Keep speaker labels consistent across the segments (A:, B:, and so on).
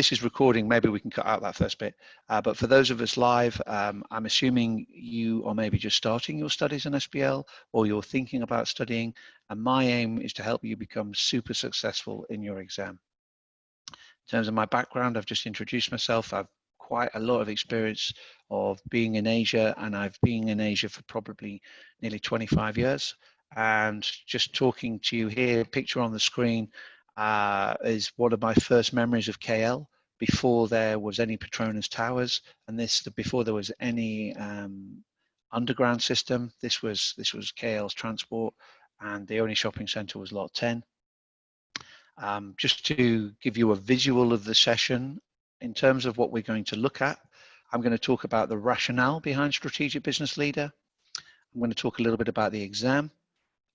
A: this is recording, maybe we can cut out that first bit. But for those of us live, I'm assuming you are maybe just starting your studies in SBL, or you're thinking about studying. And my aim is to help you become super successful in your exam. In terms of my background, I've just introduced myself. I've quite a lot of experience of being in Asia, and I've been in Asia for probably nearly 25 years. And just talking to you here, picture on the screen, is one of my first memories of KL before there was any Petronas Towers, and before there was any underground system. This was KL's transport, and the only shopping centre was Lot 10. Just to give you a visual of the session, in terms of what we're going to look at, I'm going to talk about the rationale behind Strategic Business Leader. I'm going to talk a little bit about the exam,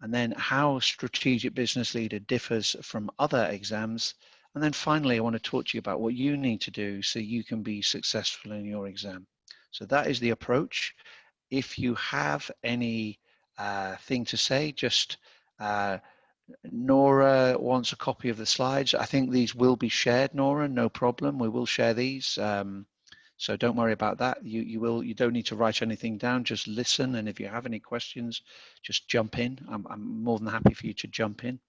A: and then how Strategic Business Leader differs from other exams. And then finally, I want to talk to you about what you need to do so you can be successful in your exam. So that is the approach. If you have any thing to say, just Nora wants a copy of the slides. I think these will be shared, Nora, no problem. We will share these. So don't worry about that. You don't need to write anything down, just listen. And if you have any questions, just jump in. I'm more than happy for you to jump in.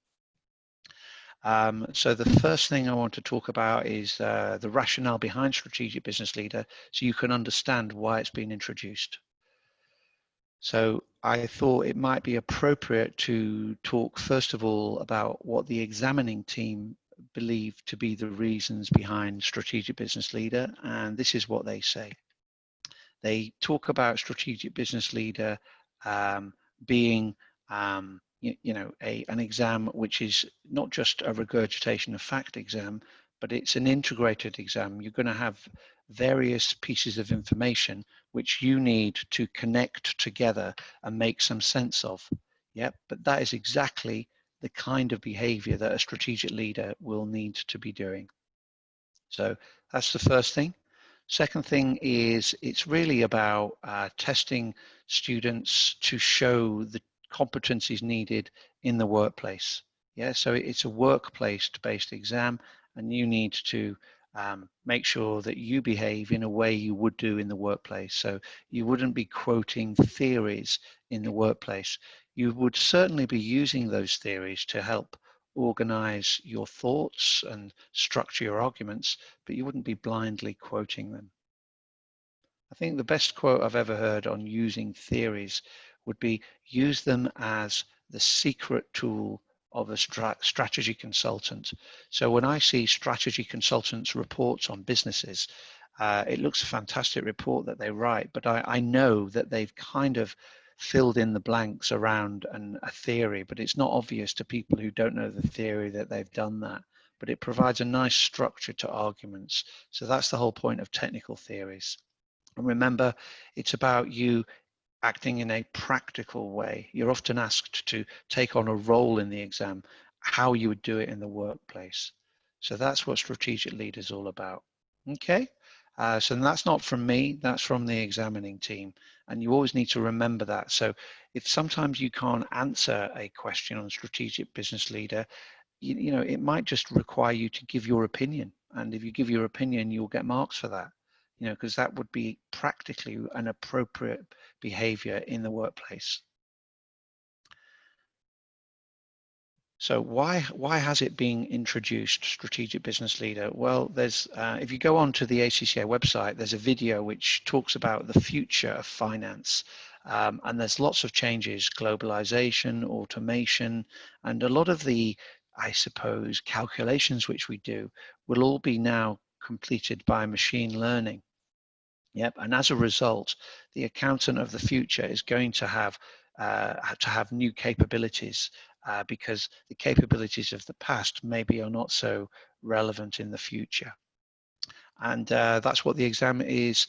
A: So the first thing I want to talk about is the rationale behind Strategic Business Leader, so you can understand why it's been introduced. So I thought it might be appropriate to talk first of all about what the examining team believe to be the reasons behind Strategic Business Leader, and this is what they say. They talk about Strategic Business Leader being an exam which is not just a regurgitation of fact exam, but it's an integrated exam. You're going to have various pieces of information which you need to connect together and make some sense of. Yeah, but that is exactly the kind of behavior that a strategic leader will need to be doing. So that's the first thing. Second thing is it's really about testing students to show the competencies needed in the workplace. Yeah, so it's a workplace-based exam, and you need to make sure that you behave in a way you would do in the workplace. So you wouldn't be quoting theories in the workplace. You would certainly be using those theories to help organize your thoughts and structure your arguments, but you wouldn't be blindly quoting them. I think the best quote I've ever heard on using theories would be, use them as the secret tool of a strategy consultant. So when I see strategy consultants' reports on businesses, it looks a fantastic report that they write, but I know that they've kind of filled in the blanks around a theory, but it's not obvious to people who don't know the theory that they've done that. But it provides a nice structure to arguments. So that's the whole point of technical theories. And remember, it's about you acting in a practical way. You're often asked to take on a role in the exam, how you would do it in the workplace. So that's what strategic leader is all about. Okay, so that's not from me, that's from the examining team. And you always need to remember that. So if sometimes you can't answer a question on strategic business leader, you know, it might just require you to give your opinion. And if you give your opinion, you'll get marks for that. You know, because that would be practically an appropriate behavior in the workplace. So why has it been introduced, Strategic Business Leader? Well, there's if you go on to the ACCA website, there's a video which talks about the future of finance. And there's lots of changes, globalization, automation, and a lot of the, I suppose, calculations which we do will all be now completed by machine learning. Yep, and as a result, the accountant of the future is going to have new capabilities because the capabilities of the past maybe are not so relevant in the future. And that's what the exam is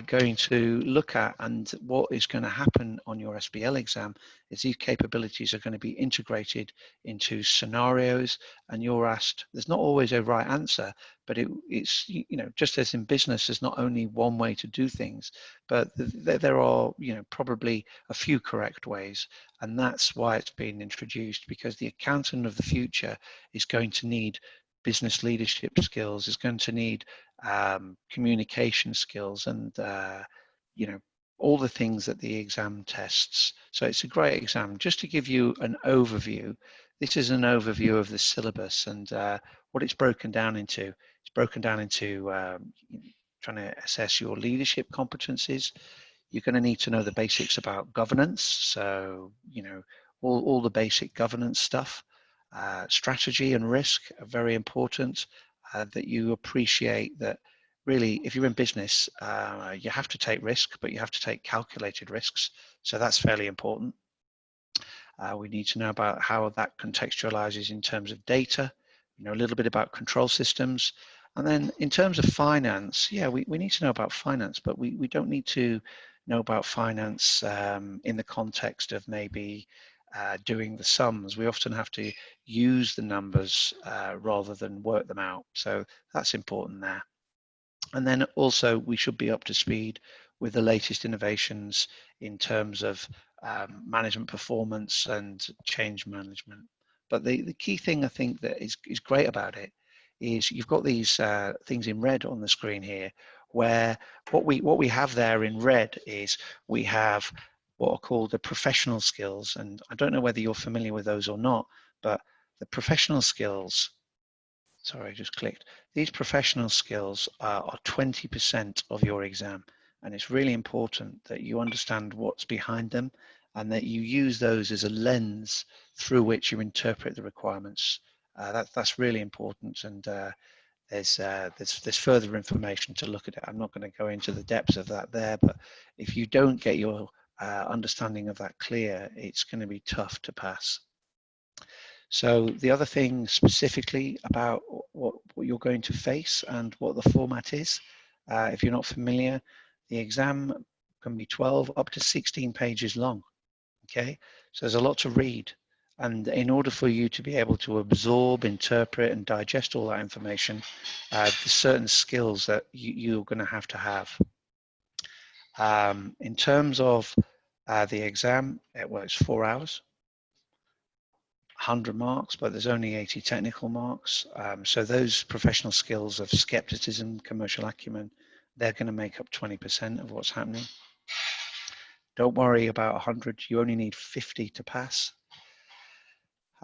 A: going to look at. And what is going to happen on your SBL exam is these capabilities are going to be integrated into scenarios, and you're asked, there's not always a right answer, but it's, you know, just as in business, there's not only one way to do things, but there are, you know, probably a few correct ways. And that's why it's been introduced, because the accountant of the future is going to need business leadership skills, is going to need communication skills, and you know, all the things that the exam tests. So it's a great exam. Just to give you an overview, this is an overview of the syllabus and what it's broken down into. It's broken down into trying to assess your leadership competencies. You're going to need to know the basics about governance. So, you know, all the basic governance stuff. Strategy and risk are very important, that you appreciate that really, if you're in business, you have to take risk, but you have to take calculated risks. So that's fairly important. We need to know about how that contextualizes in terms of data, you know, a little bit about control systems. And then in terms of finance, yeah, we need to know about finance, but we don't need to know about finance in the context of maybe doing the sums. We often have to use the numbers rather than work them out. So that's important there. And then also we should be up to speed with the latest innovations in terms of management performance and change management. But the key thing I think that is great about it is you've got these things in red on the screen here, where what we have there in red is we have what are called the professional skills. And I don't know whether you're familiar with those or not, but the professional skills, sorry, I just clicked. These professional skills are 20% of your exam. And it's really important that you understand what's behind them and that you use those as a lens through which you interpret the requirements. That's really important. And there's further information to look at it. I'm not going to go into the depths of that there, but if you don't get your understanding of that clear, it's going to be tough to pass. So the other thing specifically about what you're going to face and what the format is, if you're not familiar, the exam can be 12 up to 16 pages long, okay? So there's a lot to read. And in order for you to be able to absorb, interpret, and digest all that information, there's certain skills that you're going to have. In terms of the exam, well, it's 4 hours. 100 marks, but there's only 80 technical marks. So those professional skills of skepticism, commercial acumen, they're going to make up 20% of what's happening. Don't worry about 100. You only need 50 to pass.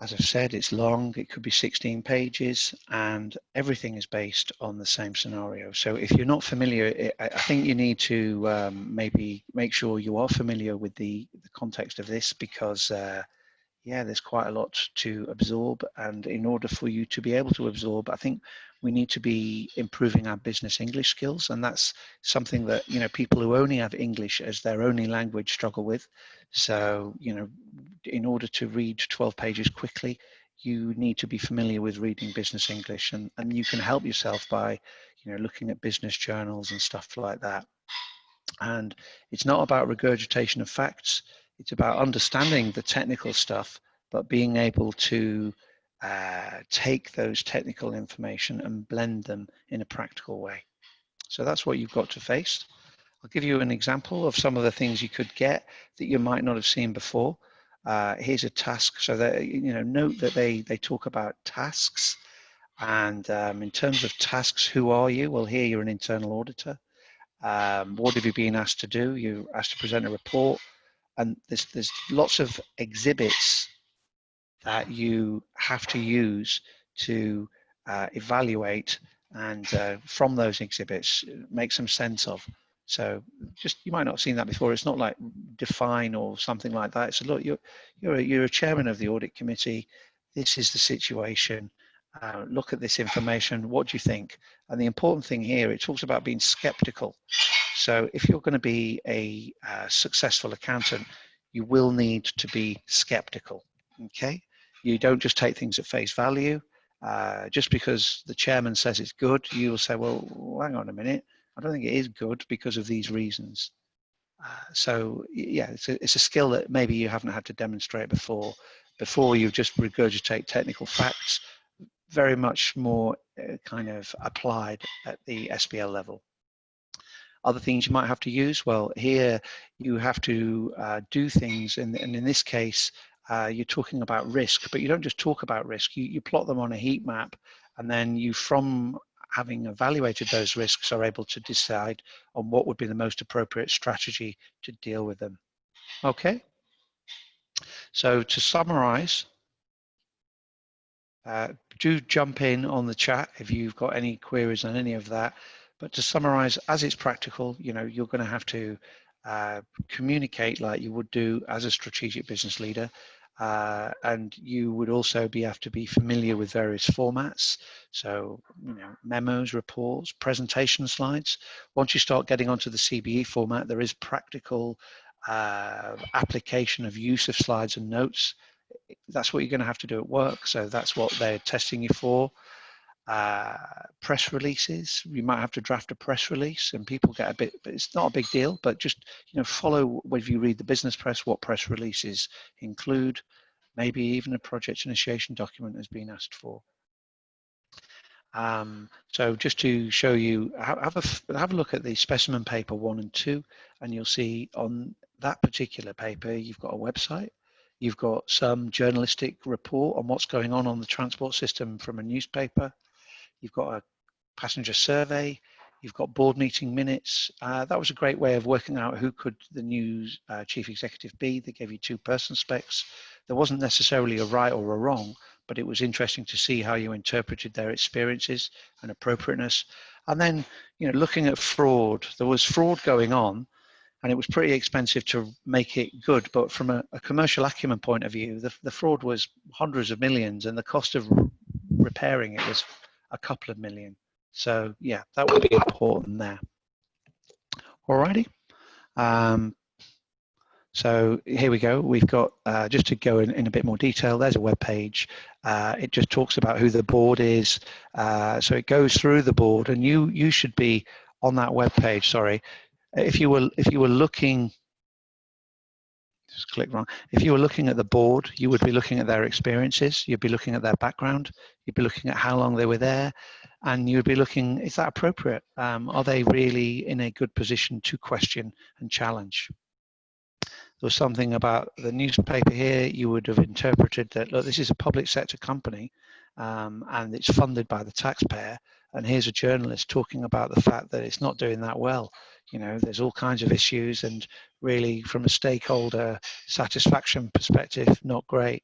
A: As I've said, it's long. It could be 16 pages, and everything is based on the same scenario. So if you're not familiar, I think you need to maybe make sure you are familiar with the context of this, because yeah, there's quite a lot to absorb, and in order for you to be able to absorb, I think we need to be improving our business English skills, and that's something that, you know, people who only have English as their only language struggle with. So, you know, in order to read 12 pages quickly, you need to be familiar with reading business English, and you can help yourself by, you know, looking at business journals and stuff like that. And it's not about regurgitation of facts. It's about understanding the technical stuff, but being able to take those technical information and blend them in a practical way. So that's what you've got to face. I'll give you an example of some of the things you could get that you might not have seen before. Here's a task. So that, you know, note that they talk about tasks. And in terms of tasks, who are you? Well, here you're an internal auditor. What have you been asked to do? You're asked to present a report, and there's lots of exhibits that you have to use to evaluate, and from those exhibits make some sense of. So just, you might not have seen that before. It's not like define or something like that. So look, you're a chairman of the audit committee. This is the situation. Look at this information. What do you think? And the important thing here, it talks about being skeptical. So if you're going to be a successful accountant, you will need to be skeptical. Okay, you don't just take things at face value. Just because the chairman says it's good, you will say, well, hang on a minute, I don't think it is good because of these reasons. So yeah, it's a skill that maybe you haven't had to demonstrate before. Before, you just regurgitate technical facts, very much more kind of applied at the SBL level. Other things you might have to use, well, here you have to do things, and in this case, you're talking about risk, but you don't just talk about risk, you plot them on a heat map, And then you, from having evaluated those risks, are able to decide on what would be the most appropriate strategy to deal with them. Okay, so to summarize, do jump in on the chat if you've got any queries on any of that. But to summarize, as it's practical, you know, you're going to have to communicate like you would do as a strategic business leader. And you would also have to be familiar with various formats. So, you know, memos, reports, presentation slides. Once you start getting onto the CBE format, there is practical application of use of slides and notes. That's what you're going to have to do at work. So that's what they're testing you for. Press releases, you might have to draft a press release, and people get a bit, but it's not a big deal, but just, you know, follow, if you read the business press, what press releases include. Maybe even a project initiation document has been asked for. So just to show you, have a look at the specimen paper 1 and 2, and you'll see on that particular paper you've got a website, you've got some journalistic report on what's going on the transport system from a newspaper, you've got a passenger survey, you've got board meeting minutes. That was a great way of working out who could the new chief executive be. They gave you 2 person specs. There wasn't necessarily a right or a wrong, but it was interesting to see how you interpreted their experiences and appropriateness. And then, you know, looking at fraud, there was fraud going on, and it was pretty expensive to make it good. But from a commercial acumen point of view, the fraud was hundreds of millions, and the cost of repairing it was a couple of million. So yeah, that would be important there. Alrighty. So here we go. We've got, just to go in a bit more detail, there's a web page. It just talks about who the board is. So it goes through the board, and you should be on that web page. Sorry, if you were looking, just click wrong. If you were looking at the board, you would be looking at their experiences. You'd be looking at their background. You'd be looking at how long they were there, and you'd be looking, is that appropriate? Are they really in a good position to question and challenge? There was something about the newspaper here, you would have interpreted that, look, this is a public sector company, and it's funded by the taxpayer, and here's a journalist talking about the fact that it's not doing that well. You know, there's all kinds of issues, and really from a stakeholder satisfaction perspective, not great.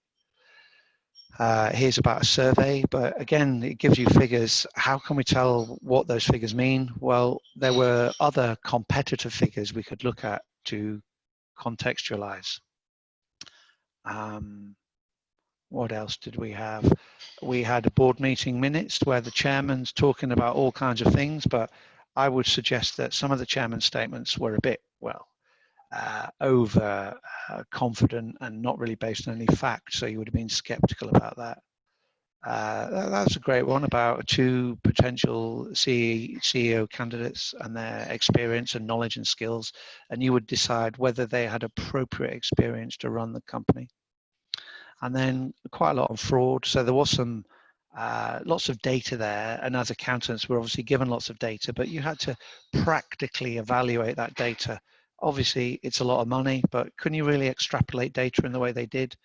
A: Here's about a survey, but again, it gives you figures. How can we tell what those figures mean? Well, there were other competitive figures we could look at to contextualize. What else did we have? We had a board meeting minutes where the chairman's talking about all kinds of things, but I would suggest that some of the chairman's statements were a bit, well, over confident and not really based on any fact, so you would have been skeptical about that. That's a great one about 2 potential CEO candidates and their experience and knowledge and skills, and you would decide whether they had appropriate experience to run the company. And then quite a lot of fraud, so there was some lots of data there, and as accountants we're obviously given lots of data, but you had to practically evaluate that data. Obviously it's a lot of money, but couldn't you really extrapolate data in the way they did?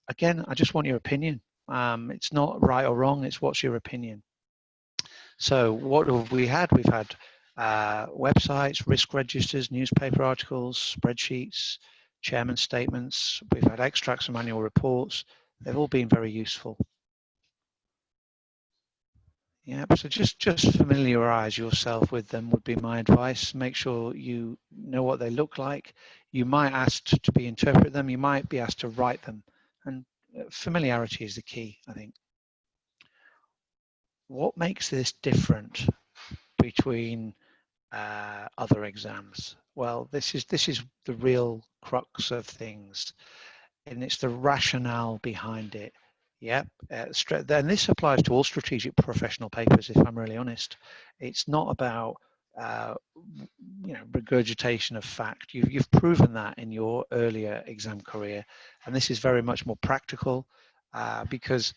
A: Again, I just want your opinion. It's not right or wrong, it's what's your opinion. So what have we had? We've had websites, risk registers, newspaper articles, spreadsheets, chairman statements. We've had extracts from annual reports. They've all been very useful. Yeah, so just familiarize yourself with them would be my advice. Make sure you know what they look like. You might ask to be interpret them. You might be asked to write them. And familiarity is the key, I think. What makes this different between other exams? Well, this is the real crux of things, and it's the rationale behind it. Yep, and this applies to all strategic professional papers, if I'm really honest. It's not about regurgitation of fact. You've proven that in your earlier exam career, and this is very much more practical because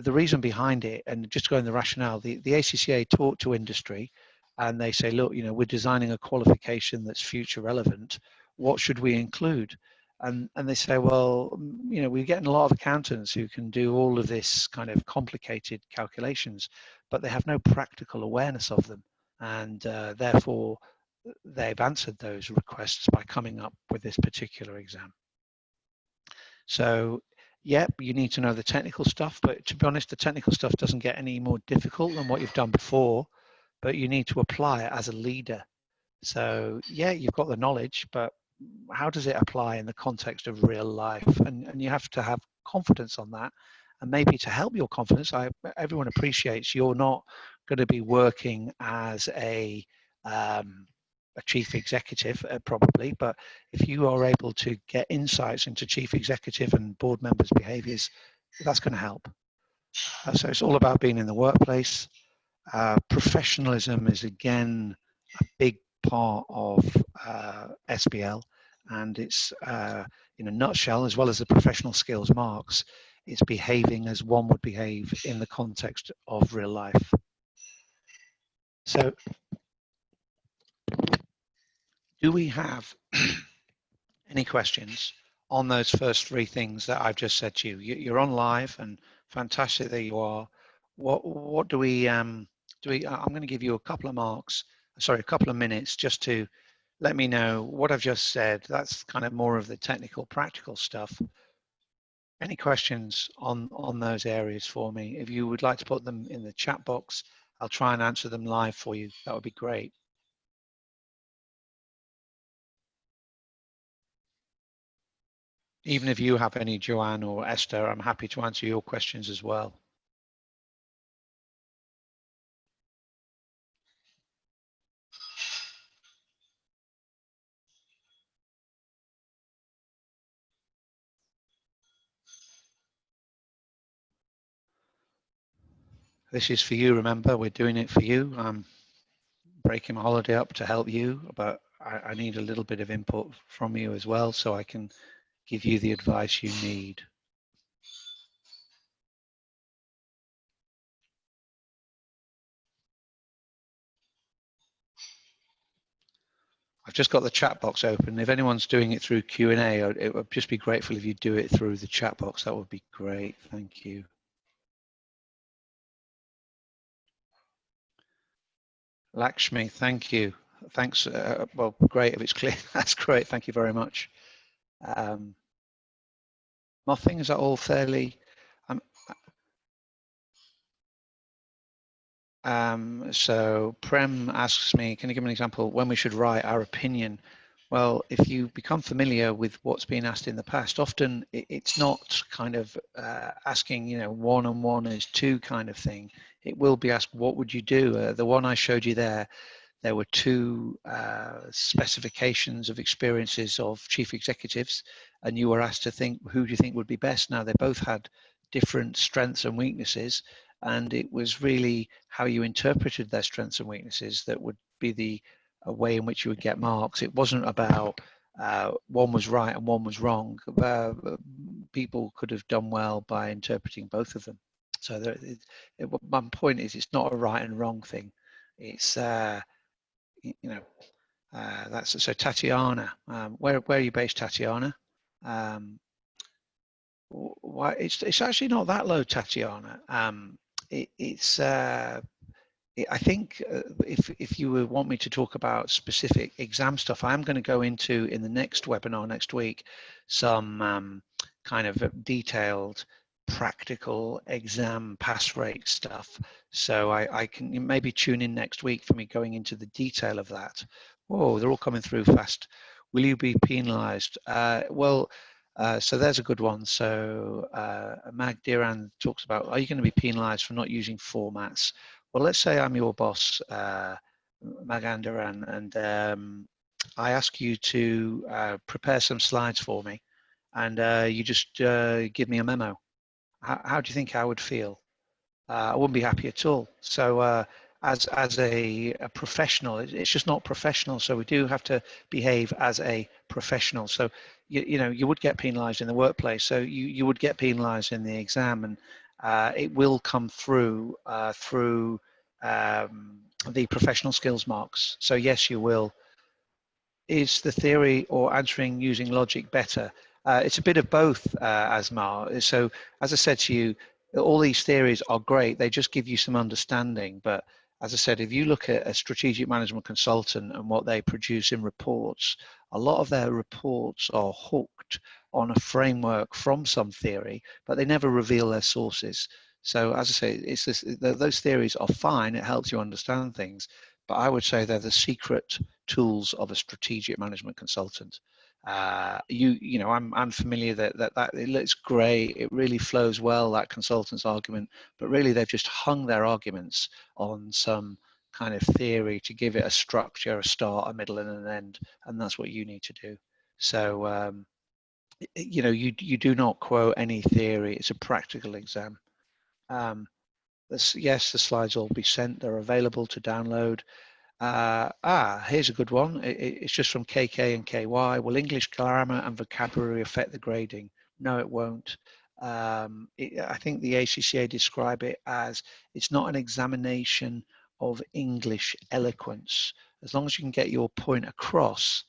A: the reason behind it, and just going the rationale, the ACCA talk to industry, and they say, look, we're designing a qualification that's future relevant. What should we include? And they say, well, you know, we're getting a lot of accountants who can do all of this kind of complicated calculations, but they have no practical awareness of them. And therefore, they've answered those requests by coming up with this particular exam. So, yeah, you need to know the technical stuff, but to be honest, the technical stuff doesn't get any more difficult than what you've done before, but you need to apply it as a leader. So, yeah, you've got the knowledge, but how does it apply in the context of real life? And you have to have confidence on that. And maybe to help your confidence, everyone appreciates you're not going to be working as a chief executive, probably, but if you are able to get insights into chief executive and board members' behaviors, that's going to help. So it's all about being in the workplace. Professionalism is, again, a big part of SBL, and it's, in a nutshell, as well as the professional skills marks, it's behaving as one would behave in the context of real life. So, do we have any questions on those first three things that I've just said to you? You're on live, and fantastic that you are. What do we I'm going to give you a couple of marks, sorry, a couple of minutes, just to let me know what I've just said. That's kind of more of the technical, practical stuff. Any questions on those areas for me? If you would like to put them in the chat box, I'll try and answer them live for you. That would be great. Even if you have any, Joanne or Esther, I'm happy to answer your questions as well. This is for you, remember, we're doing it for you. I'm breaking my holiday up to help you, but I need a little bit of input from you as well so I can give you the advice you need. I've just got the chat box open. If anyone's doing it through Q&A, it would just be grateful if you do it through the chat box. That would be great. Thank you. Lakshmi, thank you. Thanks. Well, great if it's clear. That's great. Thank you very much. My things are all fairly. So Prem asks me, can you give me an example when we should write our opinion? Well, if you become familiar with what's been asked in the past, often it's not kind of asking, you know, 1 and 1 is 2 kind of thing. It will be asked, what would you do? The one I showed you there were 2 specifications of experiences of chief executives, and you were asked to think, who do you think would be best? Now, they both had different strengths and weaknesses, and it was really how you interpreted their strengths and weaknesses that would be the way in which you would get marks. It wasn't about one was right and one was wrong. People could have done well by interpreting both of them. So my point is, it's not a right and wrong thing. It's you know, that's so. Tatiana, where are you based, Tatiana? Why it's actually not that low, Tatiana. I think if you would want me to talk about specific exam stuff, I'm going to go into, in the next webinar next week, some kind of detailed practical exam pass rate stuff. So I can maybe tune in next week for me going into the detail of that. Whoa, they're all coming through fast. Will you be penalized? So there's a good one. So Mag Diran talks about, are you going to be penalized for not using formats? Well, let's say I'm your boss, Magandaran, and I ask you to prepare some slides for me, and you just give me a memo. How do you think I would feel? I wouldn't be happy at all. So as a professional, it's just not professional. So we do have to behave as a professional. So you know, you would get penalized in the workplace. So you would get penalized in the exam, and it will come through through the professional skills marks. So yes, you will. Is the theory or answering using logic better? It's a bit of both, Asmar. So, as I said to you, all these theories are great. They just give you some understanding. But as I said, if you look at a strategic management consultant and what they produce in reports, a lot of their reports are hooked on a framework from some theory, but they never reveal their sources. So, as I say, it's this, those theories are fine. It helps you understand things. But I would say they're the secret tools of a strategic management consultant. You know, I'm familiar that it looks great. It really flows well, that consultant's argument, but really they've just hung their arguments on some kind of theory to give it a structure, a start, a middle, and an end, and that's what you need to do. So you know, you do not quote any theory. It's a practical exam. Yes, the slides will be sent. They're available to download. Here's a good one. It's just from KK and KY. Will English grammar and vocabulary affect the grading? No, it won't. I think the ACCA describe it as it's not an examination of English eloquence. As long as you can get your point across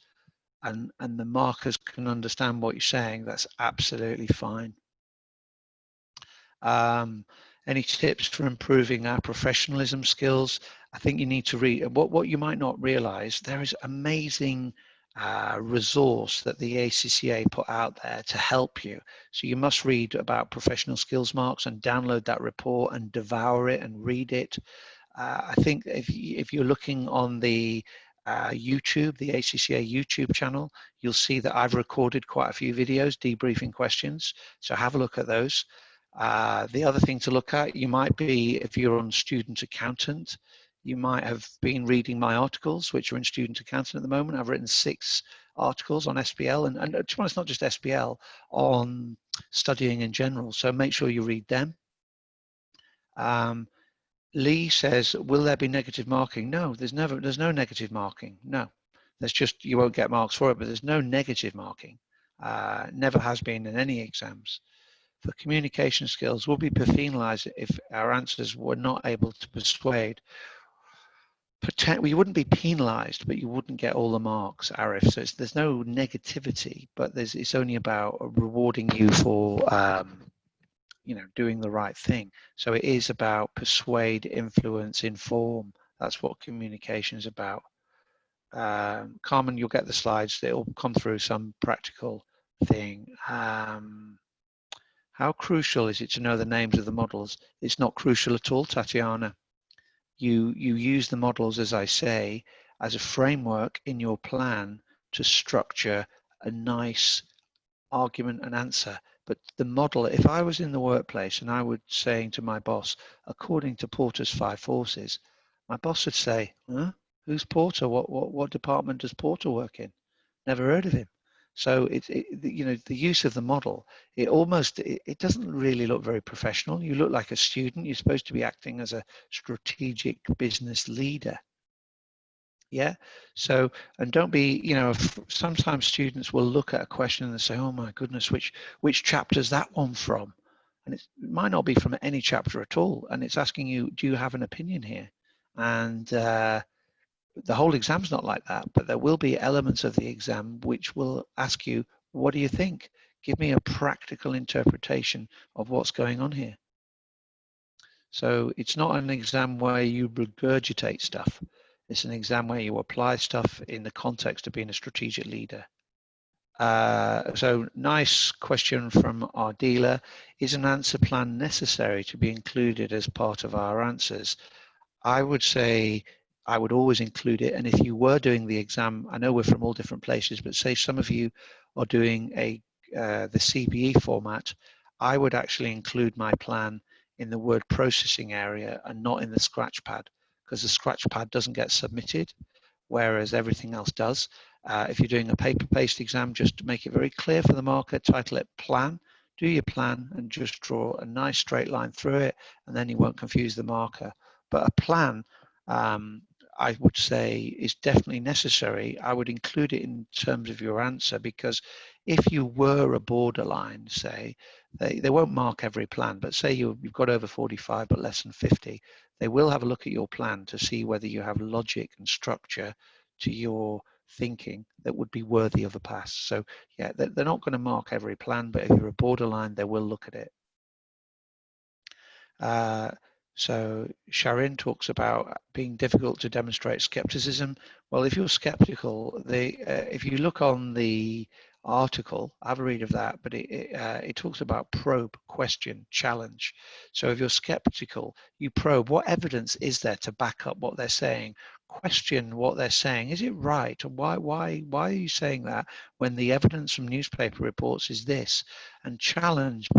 A: and the markers can understand what you're saying, that's absolutely fine. Any tips for improving our professionalism skills? I think you need to read what you might not realize. There is amazing resource that the ACCA put out there to help you. So you must read about professional skills marks and download that report and devour it and read it. I think if you're looking on the YouTube, the ACCA YouTube channel, you'll see that I've recorded quite a few videos debriefing questions. So have a look at those. The other thing to look at, you might be, if you're on student accountant, you might have been reading my articles, which are in student accountant at the moment. I've written 6 articles on SBL, and to be honest, not just SBL, on studying in general. So make sure you read them. Lee says, will there be negative marking? No, there's no negative marking. No, there's just, you won't get marks for it, but there's no negative marking. Never has been in any exams. For communication skills, will be penalised if our answers were not able to persuade. You wouldn't be penalised, but you wouldn't get all the marks, Arif. So there's no negativity, but it's only about rewarding you for you know, doing the right thing. So it is about persuade, influence, inform. That's what communication is about. Carmen, you'll get the slides. It'll come through some practical thing. How crucial is it to know the names of the models? It's not crucial at all, Tatiana. You use the models, as I say, as a framework in your plan to structure a nice argument and answer. But the model, if I was in the workplace and I was saying to my boss, according to Porter's 5 forces, my boss would say, huh? Who's Porter? What department does Porter work in? Never heard of him. So you know, the use of the model, it doesn't really look very professional. You look like a student. You're supposed to be acting as a strategic business leader. Yeah. So, and don't be, you know, sometimes students will look at a question and they say, oh my goodness, which chapter is that one from? And it might not be from any chapter at all. And it's asking you, do you have an opinion here? And the whole exam's not like that, but there will be elements of the exam which will ask you, what do you think? Give me a practical interpretation of what's going on here. So it's not an exam where you regurgitate stuff. It's an exam where you apply stuff in the context of being a strategic leader. So nice question from our dealer. Is an answer plan necessary to be included as part of our answers? I would say I would always include it. And if you were doing the exam, I know we're from all different places, but say some of you are doing the CBE format, I would actually include my plan in the word processing area and not in the scratch pad, because the scratch pad doesn't get submitted, whereas everything else does. If you're doing a paper-based exam, just make it very clear for the marker, title it plan, do your plan and just draw a nice straight line through it, and then you won't confuse the marker. But a plan, I would say, is definitely necessary. I would include it in terms of your answer, because if you were a borderline, say, they won't mark every plan, but say you've got over 45 but less than 50, they will have a look at your plan to see whether you have logic and structure to your thinking that would be worthy of a pass. So yeah, they're not going to mark every plan, but if you're a borderline, they will look at it. So Sharin talks about being difficult to demonstrate skepticism. Well, if you're skeptical, if you look on the article, I have a read of that, but it talks about probe, question, challenge. So if you're skeptical, you probe what evidence is there to back up what they're saying. Question what they're saying. Is it right? Why are you saying that when the evidence from newspaper reports is this? And challenge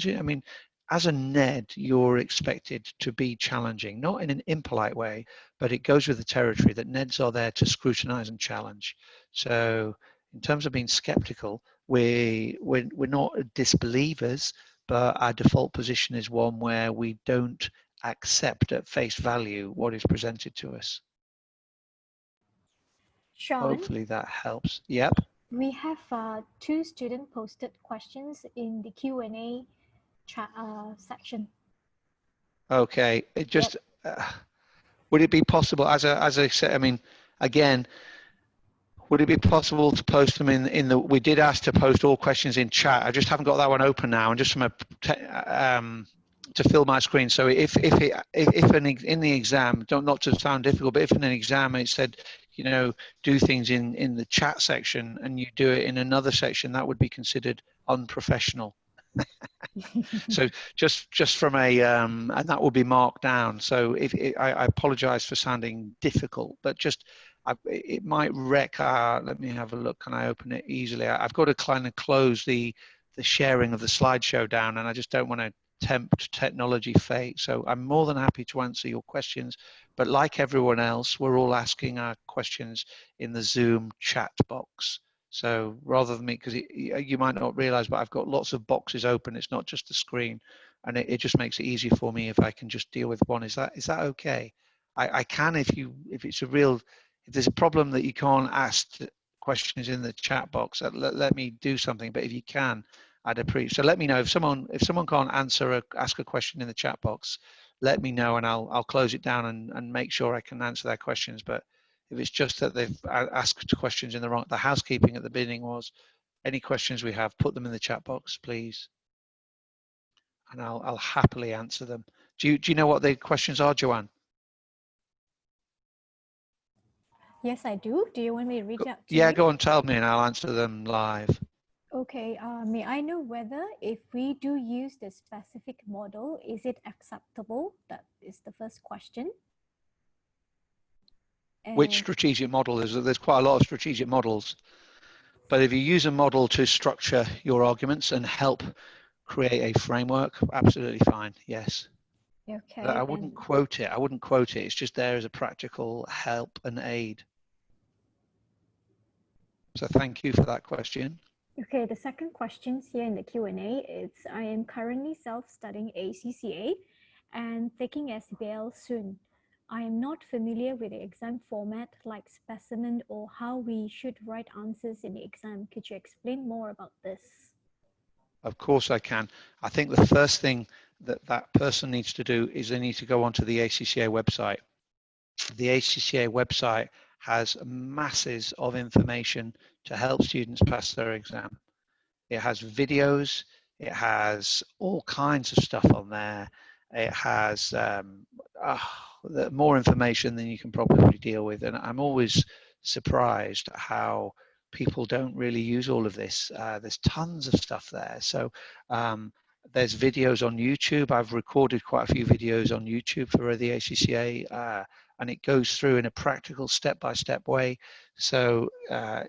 A: it. I mean, as a NED, you're expected to be challenging, not in an impolite way, but it goes with the territory that NEDs are there to scrutinize and challenge. So in terms of being skeptical, we're not disbelievers, but our default position is one where we don't accept at face value what is presented to us.
B: Sean,
A: hopefully that helps. Yep.
B: We have 2 student posted questions in the Q&A section.
A: Okay. It just would it be possible, as I said, I mean, again, would it be possible to post them in the? We did ask to post all questions in chat. I just haven't got that one open now, and just from to fill my screen. So if in the exam, not to sound difficult, but if in an exam it said, you know, do things in the chat section, and you do it in another section, that would be considered unprofessional. So just from a and that will be marked down. So I apologize for sounding difficult, but just it might wreck our. Let me have a look. Can I open it easily? I've got to kind of close the sharing of the slideshow down, and I just don't want to tempt technology fate. So I'm more than happy to answer your questions, but like everyone else, we're all asking our questions in the Zoom chat box. So rather than me, because you might not realize, but I've got lots of boxes open. It's not just the screen, and it just makes it easier for me if I can just deal with one. Is that okay? I can if it's a real, if there's a problem that you can't ask questions in the chat box, let me do something. But if you can, I'd appreciate. So let me know if someone can't ask a question in the chat box. Let me know, and I'll close it down and make sure I can answer their questions. But if it's just that they've asked questions in the wrong, the housekeeping at the beginning was, any questions we have, put them in the chat box, please, and I'll happily answer them. Do you know what the questions are, Joanne?
B: Yes, I do. Do you want me to reach out to you?
A: Yeah, go on, tell me, and I'll answer them live.
B: Okay, may I know whether if we do use the specific model, is it acceptable? That is the first question. And
A: which strategic model? There's quite a lot of strategic models, but if you use a model to structure your arguments and help create a framework, absolutely fine, yes.
B: okay,
A: I wouldn't quote it. It's just there as a practical help and aid. So thank you for that question.
B: Okay, the second question here in the Q&A is, I am currently self-studying ACCA and taking SBL soon. I am not familiar with the exam format like specimen or how we should write answers in the exam. Could you explain more about this?
A: Of course I can. I think the first thing that person needs to do is they need to go onto the ACCA website. The ACCA website has masses of information to help students pass their exam. It has videos, it has all kinds of stuff on there. It has more information than you can probably deal with. And I'm always surprised how people don't really use all of this. There's tons of stuff there. So there's videos on YouTube. I've recorded quite a few videos on YouTube for the ACCA, and it goes through in a practical step-by-step way. So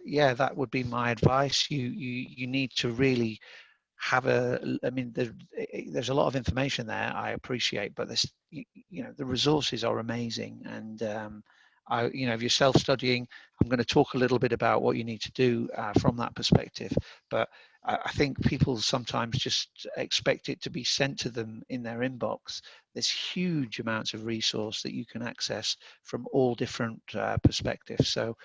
A: yeah, that would be my advice. You need to really have I mean, there's a lot of information there, I appreciate, but the resources are amazing. And if you're self-studying, I'm going to talk a little bit about what you need to do from that perspective. But I think people sometimes just expect it to be sent to them in their inbox. There's huge amounts of resource that you can access from all different perspectives. So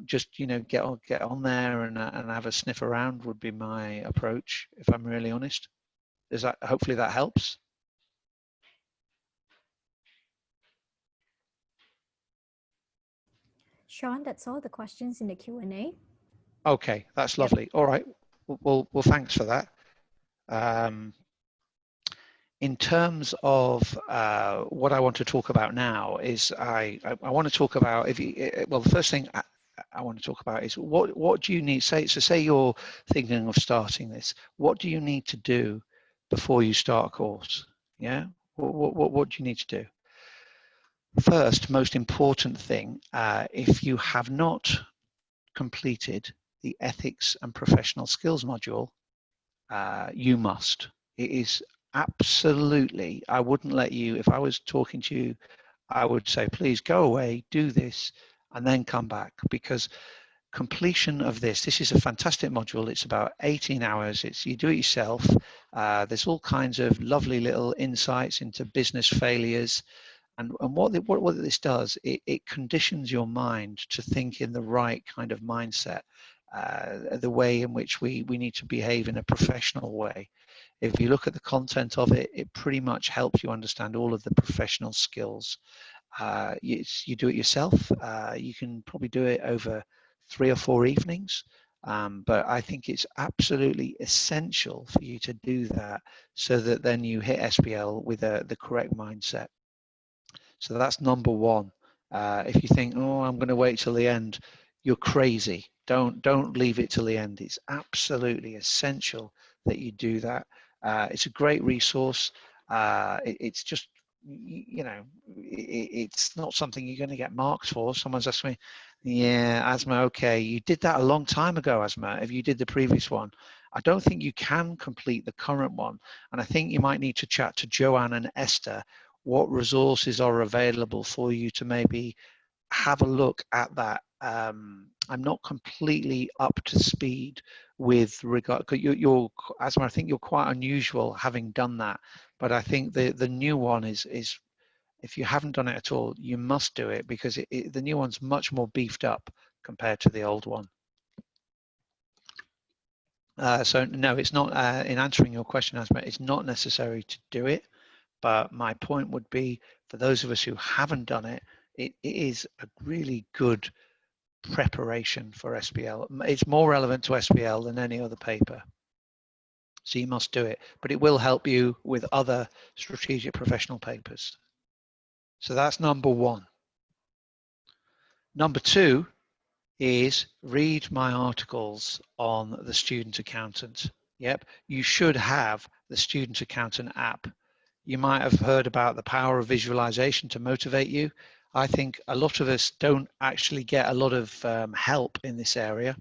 A: just get on there and have a sniff around would be my approach, if I'm really honest. Hopefully that helps.
B: Sean, that's all the questions in the Q&A.
A: Okay, that's
B: Yep.
A: lovely. All right. Well, thanks for that. In terms of what I want to talk about now is I want to talk about the first thing I want to talk about is what do you need, say you're thinking of starting this, what do you need to do before you start a course? Yeah, what do you need to do? First, most important thing, if you have not completed the ethics and professional skills module, you must. It is absolutely, I wouldn't let you, if I was talking to you, I would say, please go away, do this, and then come back, because completion of this is a fantastic module. It's about 18 hours. You do it yourself. There's all kinds of lovely little insights into business failures. And what this does, it conditions your mind to think in the right kind of mindset, the way in which we need to behave in a professional way. If you look at the content of it, it pretty much helps you understand all of the professional skills. You do it yourself. You can probably do it over 3 or 4 evenings. But I think it's absolutely essential for you to do that so that then you hit SBL with the correct mindset. So that's number one. If you think, oh, I'm going to wait till the end, you're crazy. Don't leave it till the end. It's absolutely essential that you do that. It's a great resource. It's just, it's not something you're going to get marks for. Someone's asked me, yeah, Asma, okay, you did that a long time ago, Asma, if you did the previous one. I don't think you can complete the current one. And I think you might need to chat to Joanne and Esther what resources are available for you to maybe have a look at that. I'm not completely up to speed with regard, you're Asma, I think you're quite unusual having done that, but I think the new one is if you haven't done it at all, you must do it, because the new one's much more beefed up compared to the old one. So no, it's not, in answering your question, Asma, it's not necessary to do it. But my point would be, for those of us who haven't done it, it is a really good preparation for SBL. It's more relevant to SBL than any other paper. So you must do it, but it will help you with other strategic professional papers. So that's number one. Number two is read my articles on the student accountant. Yep, you should have the student accountant app. You might have heard about the power of visualization to motivate you. I think a lot of us don't actually get a lot of help in this area.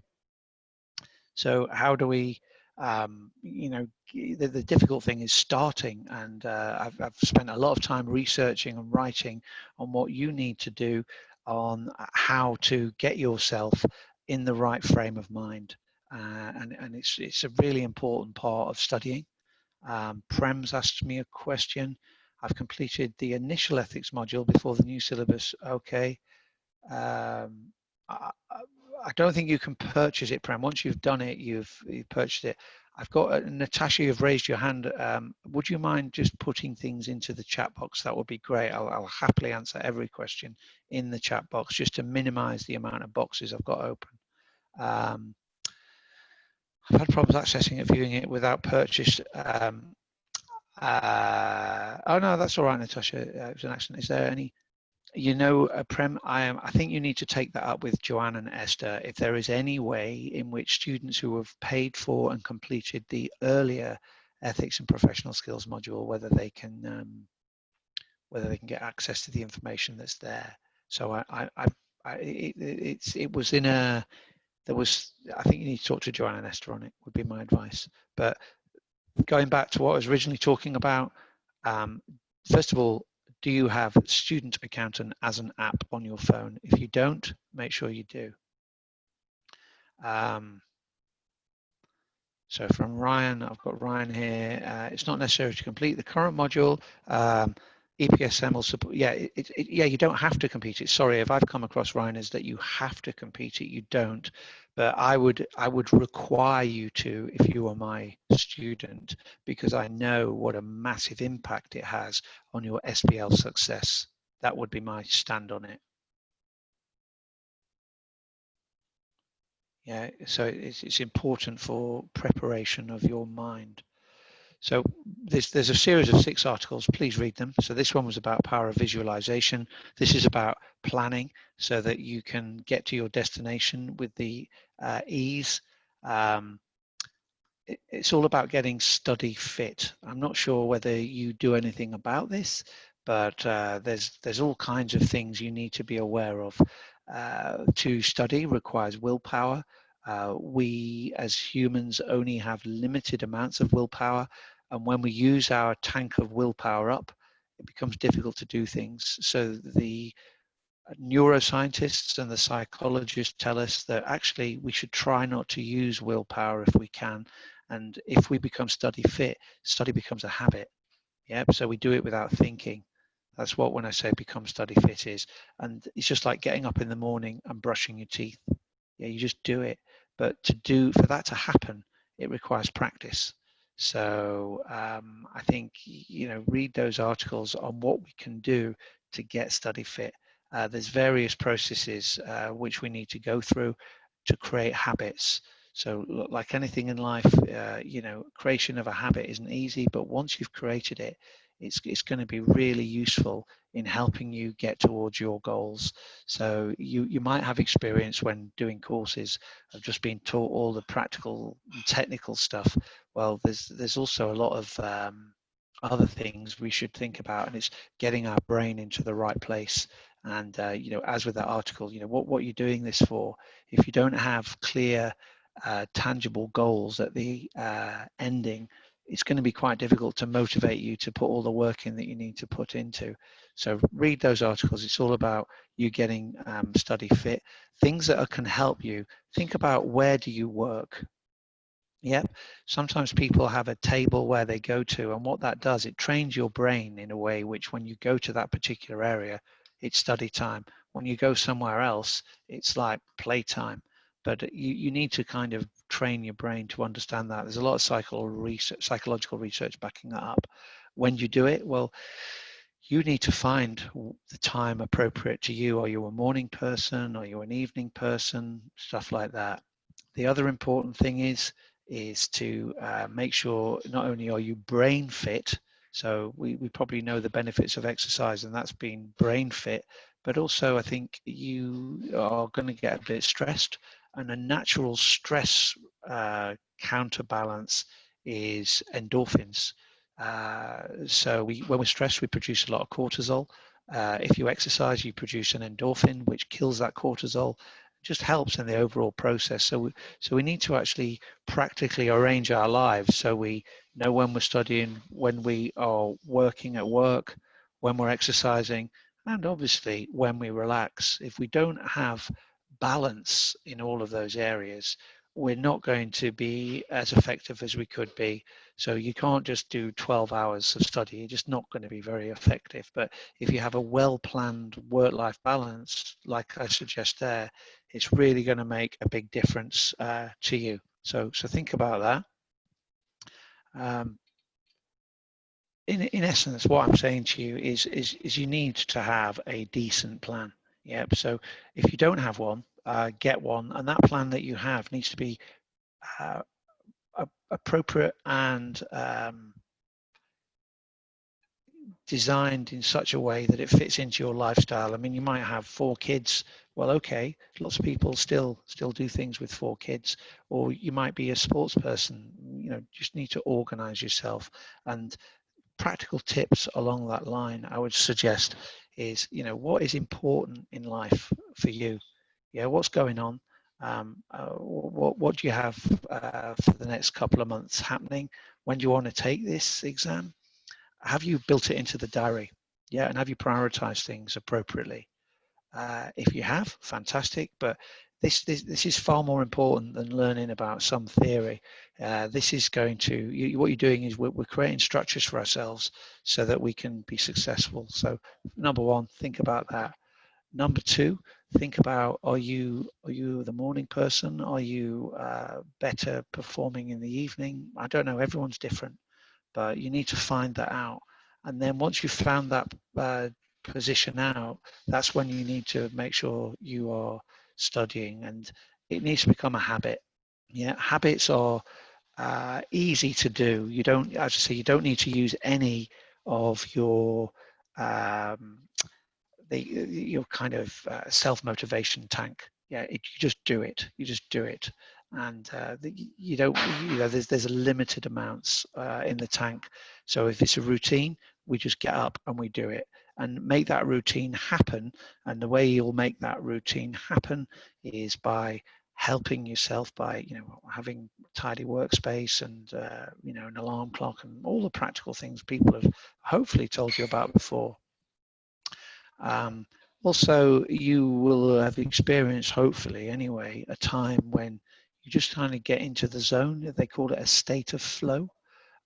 A: So how do we, the difficult thing is starting, and I've spent a lot of time researching and writing on what you need to do on how to get yourself in the right frame of mind. And it's a really important part of studying. Prem's asked me a question. I've completed the initial ethics module before the new syllabus. Okay. I don't think you can purchase it, Prem. Once you've done it, you've purchased it. I've got Natasha, you've raised your hand. Would you mind just putting things into the chat box? That would be great. I'll happily answer every question in the chat box, just to minimize the amount of boxes I've got open. I've had problems accessing it, viewing it without purchase. Oh no, that's all right, Natasha. It was an accident. Is there any? Prem, I think you need to take that up with Joanne and Esther. If there is any way in which students who have paid for and completed the earlier ethics and professional skills module, whether they can get access to the information that's there. So it was in a. There was, I think you need to talk to Joanne and Esther on it, would be my advice. But going back to what I was originally talking about, first of all, do you have Student Accountant as an app on your phone? If you don't, make sure you do. So from Ryan, I've got Ryan here. It's not necessary to complete the current module. EPSM will support. Yeah, yeah, you don't have to complete it. Sorry, if I've come across, Ryan, is that you have to complete it. You don't, but I would require you to if you are my student, because I know what a massive impact it has on your SBL success. That would be my stand on it. Yeah, so it's important for preparation of your mind. So there's a series of 6 articles. Please read them. So this one was about power of visualization. This is about planning so that you can get to your destination with the ease. It's all about getting study fit. I'm not sure whether you do anything about this, but there's all kinds of things you need to be aware of. To study requires willpower. We as humans only have limited amounts of willpower, and when we use our tank of willpower up, it becomes difficult to do things. So the neuroscientists and the psychologists tell us that actually we should try not to use willpower if we can. And if we become study fit, study becomes a habit. Yep. So we do it without thinking. That's what when I say become study fit is. And it's just like getting up in the morning and brushing your teeth. Yeah, you just do it. But for that to happen, it requires practice. So I think, read those articles on what we can do to get study fit. There's various processes which we need to go through to create habits. So like anything in life, creation of a habit isn't easy, but once you've created it, it's going to be really useful in helping you get towards your goals. So you might have experience when doing courses of just being taught all the practical and technical stuff. Well, there's also a lot of other things we should think about, and it's getting our brain into the right place. And as with that article, what you're doing this for. If you don't have clear, tangible goals at the ending, it's going to be quite difficult to motivate you to put all the work in that you need to put into. So read those articles. It's all about you getting study fit. Things that can help you. Think about, where do you work? Yep. Sometimes people have a table where they go to, and what that does, it trains your brain in a way which when you go to that particular area, it's study time. When you go somewhere else, it's like playtime. But you need to kind of train your brain to understand that. There's a lot of psychological research backing that up. When you do it, well, you need to find the time appropriate to you. Are you a morning person? Are you an evening person? Stuff like that. The other important thing is to make sure not only are you brain fit, so we probably know the benefits of exercise, and that's being brain fit, but also I think you are going to get a bit stressed, and a natural stress counterbalance is endorphins. So when we're stressed, we produce a lot of cortisol. If you exercise, you produce an endorphin, which kills that cortisol, just helps in the overall process. So we need to actually practically arrange our lives so we know when we're studying, when we are working at work, when we're exercising, and obviously when we relax. If we don't have balance in all of those areas, we're not going to be as effective as we could be. So you can't just do 12 hours of study. You're just not going to be very effective. But if you have a well-planned work-life balance, like I suggest there, it's really going to make a big difference to you. So think about that. In essence, what I'm saying to you is you need to have a decent plan. Yep. So if you don't have one, get one, and that plan that you have needs to be appropriate and designed in such a way that it fits into your lifestyle. I mean, you might have 4 kids. Well, okay, lots of people still do things with 4 kids, or you might be a sports person. Just need to organize yourself. And practical tips along that line I would suggest is, what is important in life for you? Yeah, what's going on? What do you have for the next couple of months happening? When do you want to take this exam? Have you built it into the diary? Yeah, and have you prioritized things appropriately? If you have, fantastic. But this is far more important than learning about some theory. This is going to, what you're doing is we're creating structures for ourselves so that we can be successful. So number 1, think about that. Number 2, think about, are you the morning person? Are you better performing in the evening? I don't know, everyone's different, but you need to find that out. And then once you've found that position out, that's when you need to make sure you are studying. And it needs to become a habit. Yeah, habits are easy to do. You don't, as I say, you don't need to use any of your your kind of self-motivation tank. Yeah, you just do it. You just do it, and you don't. There's a limited amounts in the tank. So if it's a routine, we just get up and we do it, and make that routine happen. And the way you'll make that routine happen is by helping yourself by having tidy workspace and an alarm clock and all the practical things people have hopefully told you about before. Also, you will have experienced, hopefully anyway, a time when you just kind of get into the zone. They call it a state of flow.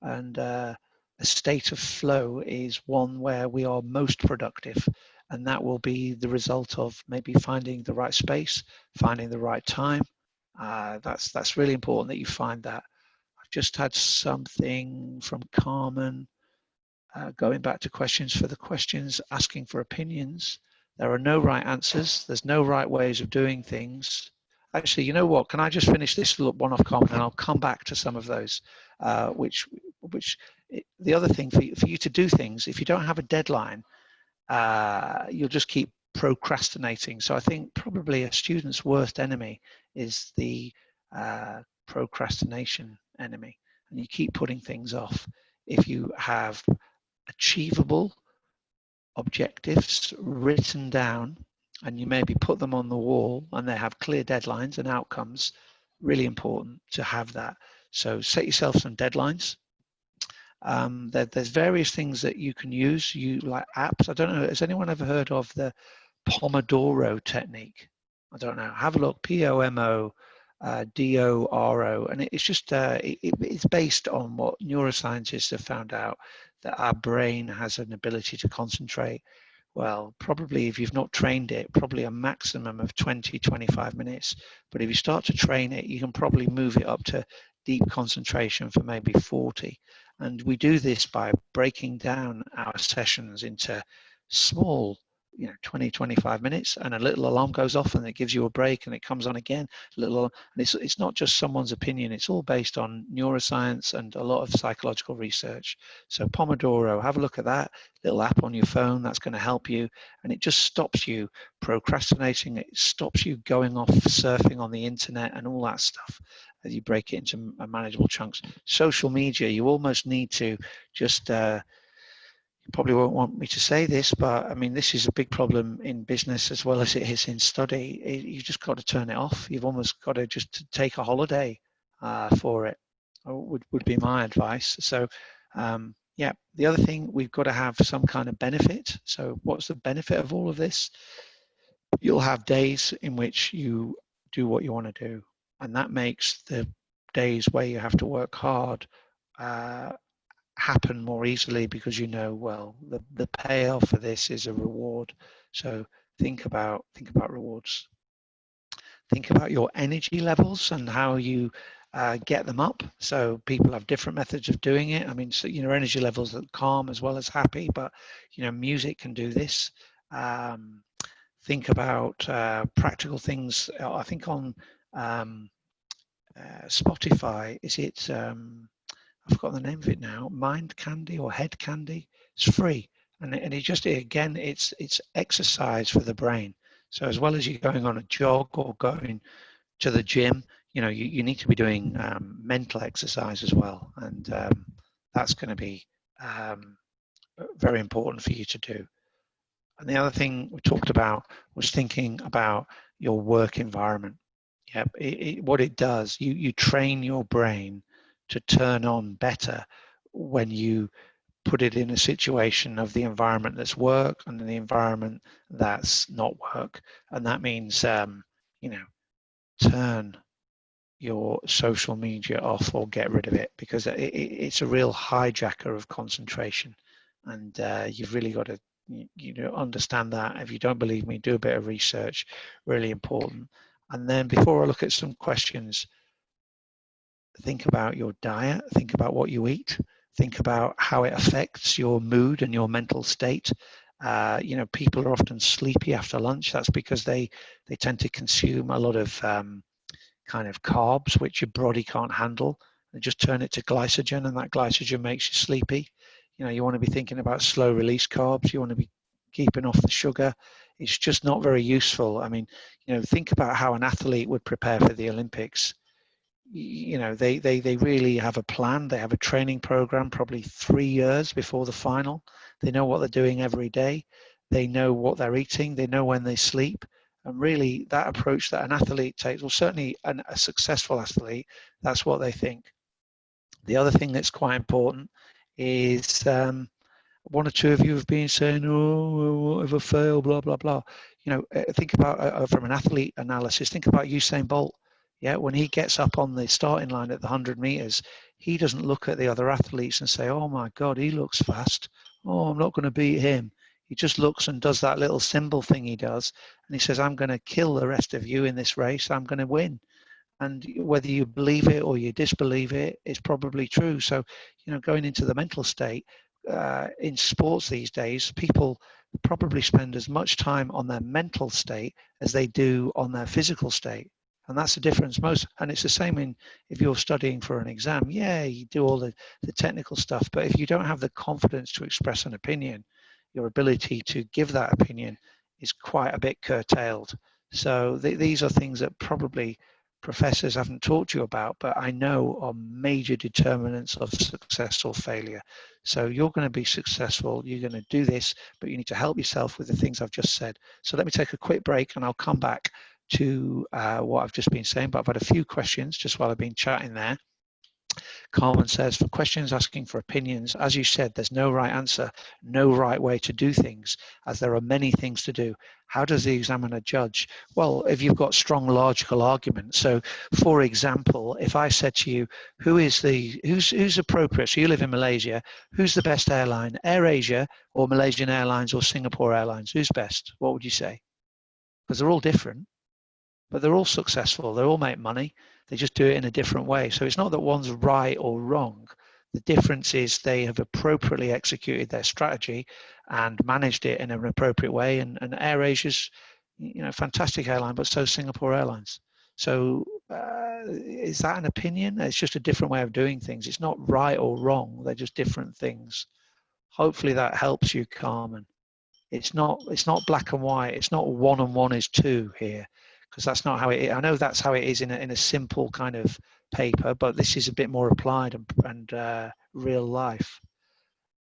A: And a state of flow is one where we are most productive. And that will be the result of maybe finding the right space, finding the right time. That's really important that you find that. I've just had something from Carmen. Going back to questions for the questions, asking for opinions. There are no right answers. There's no right ways of doing things. Actually, you know what? Can I just finish this one off, Carmen, and I'll come back to some of those. The other thing for you to do things, if you don't have a deadline, you'll just keep procrastinating. So I think probably a student's worst enemy is the procrastination enemy, and you keep putting things off. If you have achievable objectives written down and you maybe put them on the wall and they have clear deadlines and outcomes, really important to have that. So set yourself some deadlines. There's various things that you can use, like apps. I don't know, has anyone ever heard of the Pomodoro technique? I don't know. Have a look, Pomodoro, and it's just it's based on what neuroscientists have found out, that our brain has an ability to concentrate. Well, probably if you've not trained it, probably a maximum of 20-25 minutes. But if you start to train it, you can probably move it up to deep concentration for maybe 40. And we do this by breaking down our sessions into small 20-25 minutes, and a little alarm goes off and it gives you a break and it comes on again, and it's not just someone's opinion, it's all based on neuroscience and a lot of psychological research. So Pomodoro, have a look at that little app on your phone. That's going to help you, and it just stops you procrastinating. It stops you going off surfing on the internet and all that stuff, as you break it into manageable chunks. Social media, you almost need to just you probably won't want me to say this, but I mean, this is a big problem in business as well as it is in study. You've just got to turn it off. You've almost got to just take a holiday for it, would be my advice. So yeah, the other thing, we've got to have some kind of benefit. So what's the benefit of all of this? You'll have days in which you do what you want to do, and that makes the days where you have to work hard happen more easily, because well, the payoff for this is a reward. So think about rewards. Think about your energy levels and how you get them up. So people have different methods of doing it. I mean, so energy levels are calm as well as happy, but music can do this. Think about practical things. I think on Spotify, is it I've forgotten the name of it now, Mind Candy or Head Candy. It's free, and it just, again, it's exercise for the brain. So as well as you going on a jog or going to the gym, you need to be doing mental exercise as well, and that's going to be very important for you to do. And the other thing we talked about was thinking about your work environment. Yeah, what it does, you train your brain to turn on better when you put it in a situation of the environment that's work and the environment that's not work. And that means, turn your social media off or get rid of it, because it's a real hijacker of concentration. And you've really got to understand that. If you don't believe me, do a bit of research, really important. And then before I look at some questions, think about your diet, think about what you eat, think about how it affects your mood and your mental state. People are often sleepy after lunch. That's because they tend to consume a lot of kind of carbs which your body can't handle, and just turn it to glycogen, and that glycogen makes you sleepy. You want to be thinking about slow release carbs. You want to be keeping off the sugar. It's just not very useful. I mean, think about how an athlete would prepare for the Olympics. They really have a plan. They have a training program, probably 3 years before the final. They know what they're doing every day. They know what they're eating. They know when they sleep. And really, that approach that an athlete takes, well, certainly a successful athlete, that's what they think. The other thing that's quite important is one or two of you have been saying, "Oh, what if I fail?" Blah blah blah. Think about from an athlete analysis. Think about Usain Bolt. Yeah, when he gets up on the starting line at the 100 meters, he doesn't look at the other athletes and say, "Oh my God, he looks fast. Oh, I'm not going to beat him." He just looks and does that little symbol thing he does, and he says, "I'm going to kill the rest of you in this race. I'm going to win." And whether you believe it or you disbelieve it, it's probably true. So, going into the mental state in sports these days, people probably spend as much time on their mental state as they do on their physical state. And that's the difference and it's the same if you're studying for an exam. Yeah, you do all the technical stuff, but if you don't have the confidence to express an opinion, your ability to give that opinion is quite a bit curtailed. So these are things that probably professors haven't taught you about, but I know are major determinants of success or failure. So you're going to be successful, you're going to do this, but you need to help yourself with the things I've just said. So let me take a quick break and I'll come back to what I've just been saying, but I've had a few questions just while I've been chatting there. Carmen says, for questions asking for opinions, as you said, there's no right answer, no right way to do things, as there are many things to do. How does the examiner judge? Well, if you've got strong logical arguments. So, for example, if I said to you, who's appropriate? So you live in Malaysia. Who's the best airline? AirAsia or Malaysian Airlines or Singapore Airlines? Who's best? What would you say? Because they're all different, but they're all successful. They all make money. They just do it in a different way. So it's not that one's right or wrong. The difference is they have appropriately executed their strategy and managed it in an appropriate way. And AirAsia's, fantastic airline, but so is Singapore Airlines. So is that an opinion? It's just a different way of doing things. It's not right or wrong. They're just different things. Hopefully that helps you, Carmen. It's not black and white. It's not 1 and 1 is 2 here, because that's not how it is. I know that's how it is in a simple kind of paper, but this is a bit more applied and real life.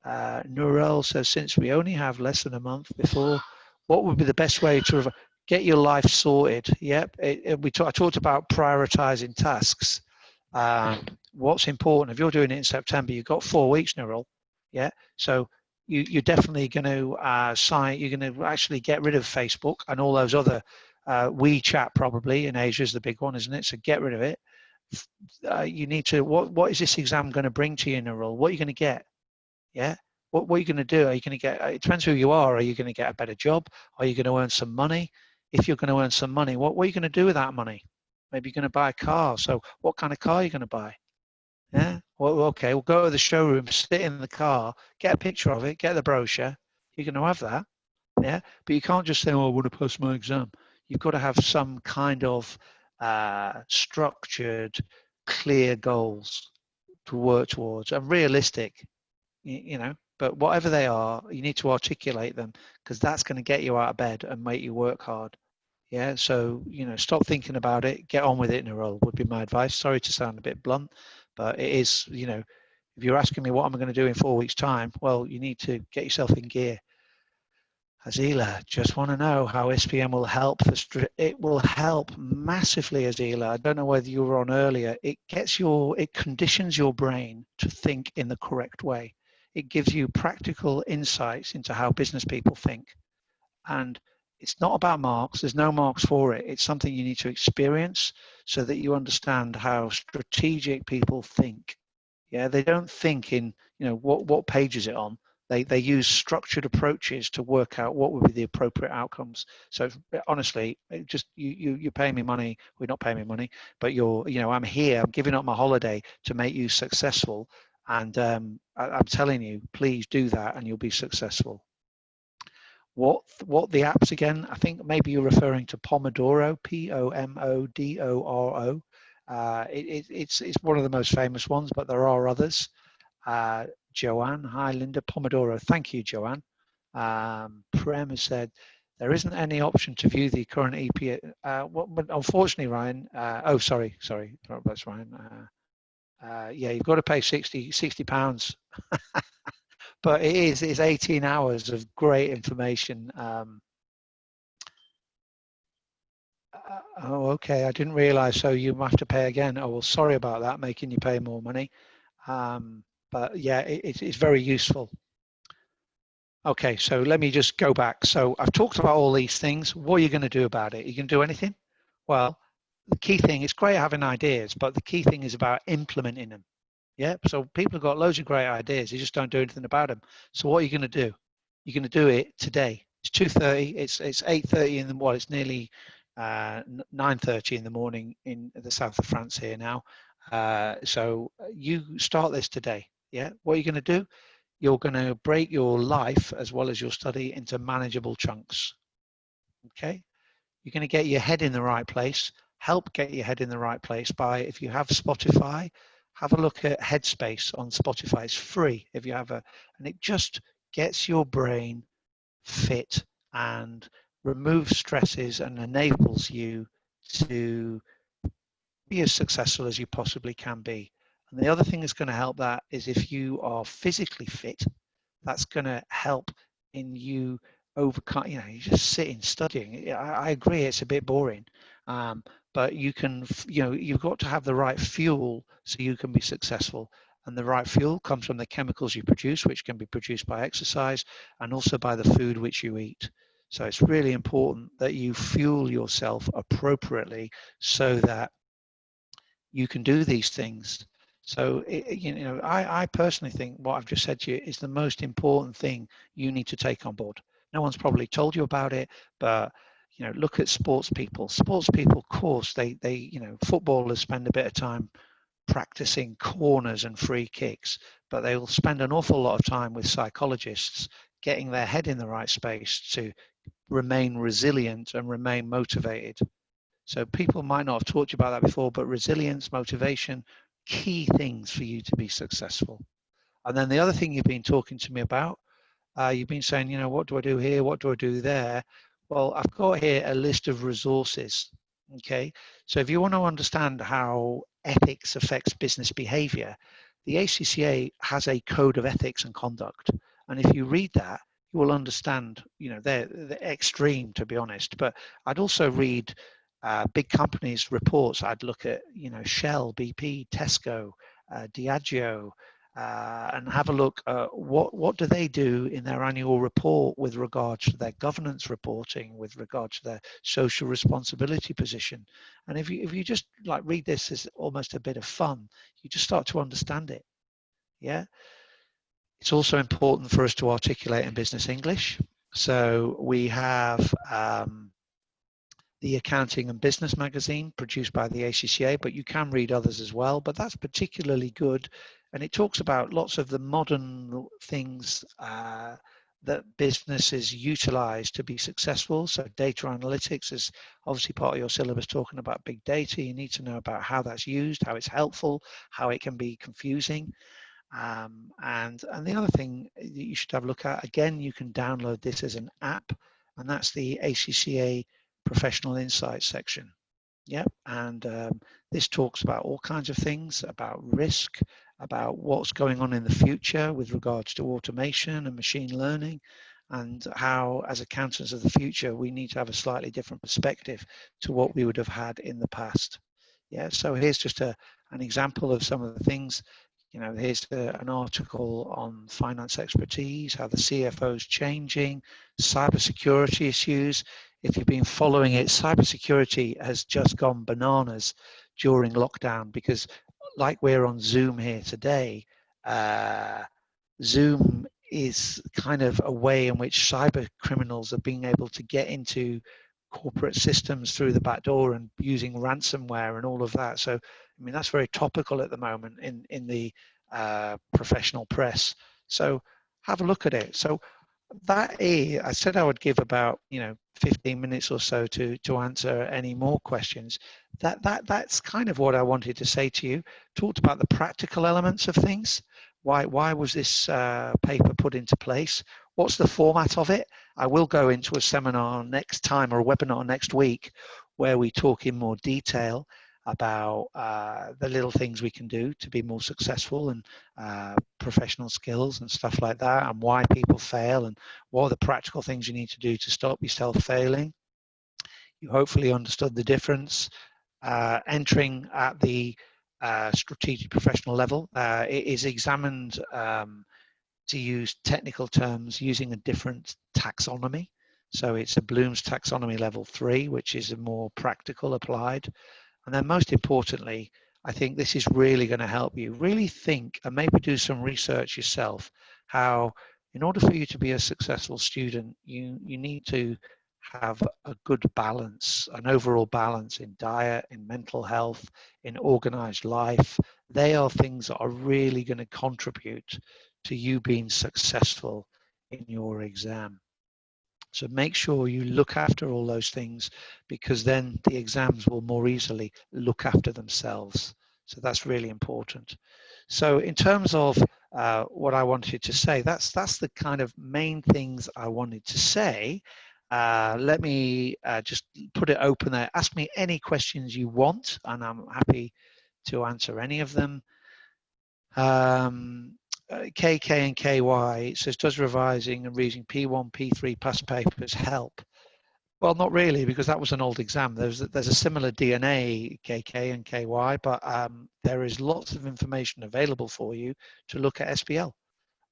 A: Nurel says, since we only have less than a month before, what would be the best way to get your life sorted? Yep, I talked about prioritizing tasks. What's important, if you're doing it in September, you've got 4 weeks, Nurel. Yeah, so you're definitely going to you're going to actually get rid of Facebook and all those other WeChat, probably in Asia is the big one, isn't it? So get rid of it. You need to, what is this exam going to bring to you, Nurel? What are you going to get? Yeah, what are you going to do? Are you going to get, it depends who you are you going to get a better job? Are you going to earn some money? If you're going to earn some money, what are you going to do with that money? Maybe you're going to buy a car. So what kind of car are you going to buy? Yeah, well, okay, we'll go to the showroom, sit in the car, get a picture of it, get the brochure. You're going to have that. Yeah, but you can't just say, oh, I want to pass my exam. You've got to have some kind of structured, clear goals to work towards and realistic, but whatever they are, you need to articulate them, because that's going to get you out of bed and make you work hard. Yeah, so, stop thinking about it, get on with it in a roll would be my advice. Sorry to sound a bit blunt, but it is, if you're asking me what am I going to do in 4 weeks' time, well, you need to get yourself in gear. Azila, just want to know how SPM will help. It will help massively, Azila. I don't know whether you were on earlier. It conditions your brain to think in the correct way. It gives you practical insights into how business people think. And it's not about marks. There's no marks for it. It's something you need to experience so that you understand how strategic people think. Yeah, they don't think in, what page is it on? They use structured approaches to work out what would be the appropriate outcomes. So honestly, just you're paying me money. We're not paying me money, but I'm here. I'm giving up my holiday to make you successful. And I'm telling you, please do that, and you'll be successful. What the apps again? I think maybe you're referring to Pomodoro, Pomodoro. It's one of the most famous ones, but there are others. Joanne, hi Linda, Pomodoro. Thank you, Joanne. Prem has said there isn't any option to view the current EP. But unfortunately, Ryan. Oh, sorry, that's Ryan. Yeah, you've got to pay 60 pounds. But it's 18 hours of great information. Oh, okay. I didn't realize. So you have to pay again. Oh, well, sorry about that, making you pay more money. But yeah, it's very useful. Okay, so let me just go back. So I've talked about all these things. What are you going to do about it? You can do anything? Well, the key thing, it's great having ideas, but the key thing is about implementing them. Yeah, so people have got loads of great ideas. They just don't do anything about them. So what are you going to do? You're going to do it today. It's 2:30. It's 8:30 in the morning. It's nearly 9:30 in the morning in the south of France here now. So you start this today. Yeah, what are you going to do? You're going to break your life as well as your study into manageable chunks. Okay, you're going to get your head in the right place. Help get your head in the right place by, if you have Spotify, have a look at Headspace on Spotify. It's free if you have and it just gets your brain fit and removes stresses and enables you to be as successful as you possibly can be. And the other thing that's going to help that is if you are physically fit, that's going to help in you overcome, you just sitting studying. I agree it's a bit boring, but you can, you've got to have the right fuel so you can be successful. And the right fuel comes from the chemicals you produce, which can be produced by exercise and also by the food which you eat. So it's really important that you fuel yourself appropriately so that you can do these things. So, I personally think what I've just said to you is the most important thing you need to take on board. No one's probably told you about it, but look at sports people. Sports people, of course, they footballers spend a bit of time practicing corners and free kicks, but they will spend an awful lot of time with psychologists getting their head in the right space to remain resilient and remain motivated. So people might not have talked to you about that before, but resilience, motivation, key things for you to be successful. And then the other thing you've been talking to me about, you've been saying, what do I do here? What do I do there? Well, I've got here a list of resources. Okay. So if you want to understand how ethics affects business behavior, the ACCA has a code of ethics and conduct. And if you read that, you will understand, they're extreme, to be honest. But I'd also read big companies' reports. I'd look at, Shell, BP, Tesco, Diageo, and have a look at what do they do in their annual report with regards to their governance reporting, with regards to their social responsibility position. And if you just read this as almost a bit of fun, you just start to understand it. Yeah. It's also important for us to articulate in business English. So we have the Accounting and Business magazine produced by the ACCA, but you can read others as well, but that's particularly good. And it talks about lots of the modern things that businesses utilize to be successful. So data analytics is obviously part of your syllabus, talking about big data. You need to know about how that's used, how it's helpful, how it can be confusing. And the other thing that you should have a look at, again, you can download this as an app, and that's the ACCA Professional Insights section. Yeah, and this talks about all kinds of things, about risk, about what's going on in the future with regards to automation and machine learning, and how, as accountants of the future, we need to have a slightly different perspective to what we would have had in the past. Yeah, so here's just an example of some of the things. Here's an article on finance expertise, how the CFO is changing, cybersecurity issues. If you've been following it, cybersecurity has just gone bananas during lockdown because, like we're on Zoom here today, Zoom is kind of a way in which cyber criminals are being able to get into corporate systems through the back door and using ransomware and all of that. So, I mean, that's very topical at the moment in the professional press. So have a look at it. So that is, I said I would give about 15 minutes or so to answer any more questions. That's kind of what I wanted to say to you. Talked about the practical elements of things. Why was this paper put into place? What's the format of it? I will go into a seminar next time or a webinar next week where we talk in more detail about the little things we can do to be more successful and professional skills and stuff like that, and why people fail and what are the practical things you need to do to stop yourself failing. You hopefully understood the difference. Entering at the strategic professional level, it is examined, to use technical terms, using a different taxonomy. So it's a Bloom's taxonomy level 3, which is a more practical applied. And then most importantly, I think this is really going to help you really think and maybe do some research yourself, how in order for you to be a successful student, you need to have a good balance, an overall balance in diet, in mental health, in organized life. They are things that are really going to contribute to you being successful in your exam. So make sure you look after all those things, because then the exams will more easily look after themselves. So that's really important. So in terms of what I wanted to say, that's the kind of main things I wanted to say. Let me just put it open there. Ask me any questions you want, and I'm happy to answer any of them. KK and KY says, does revising and reading P1, P3 past papers help? Well, not really, because that was an old exam. There's a similar DNA, KK and KY, but there is lots of information available for you to look at SBL.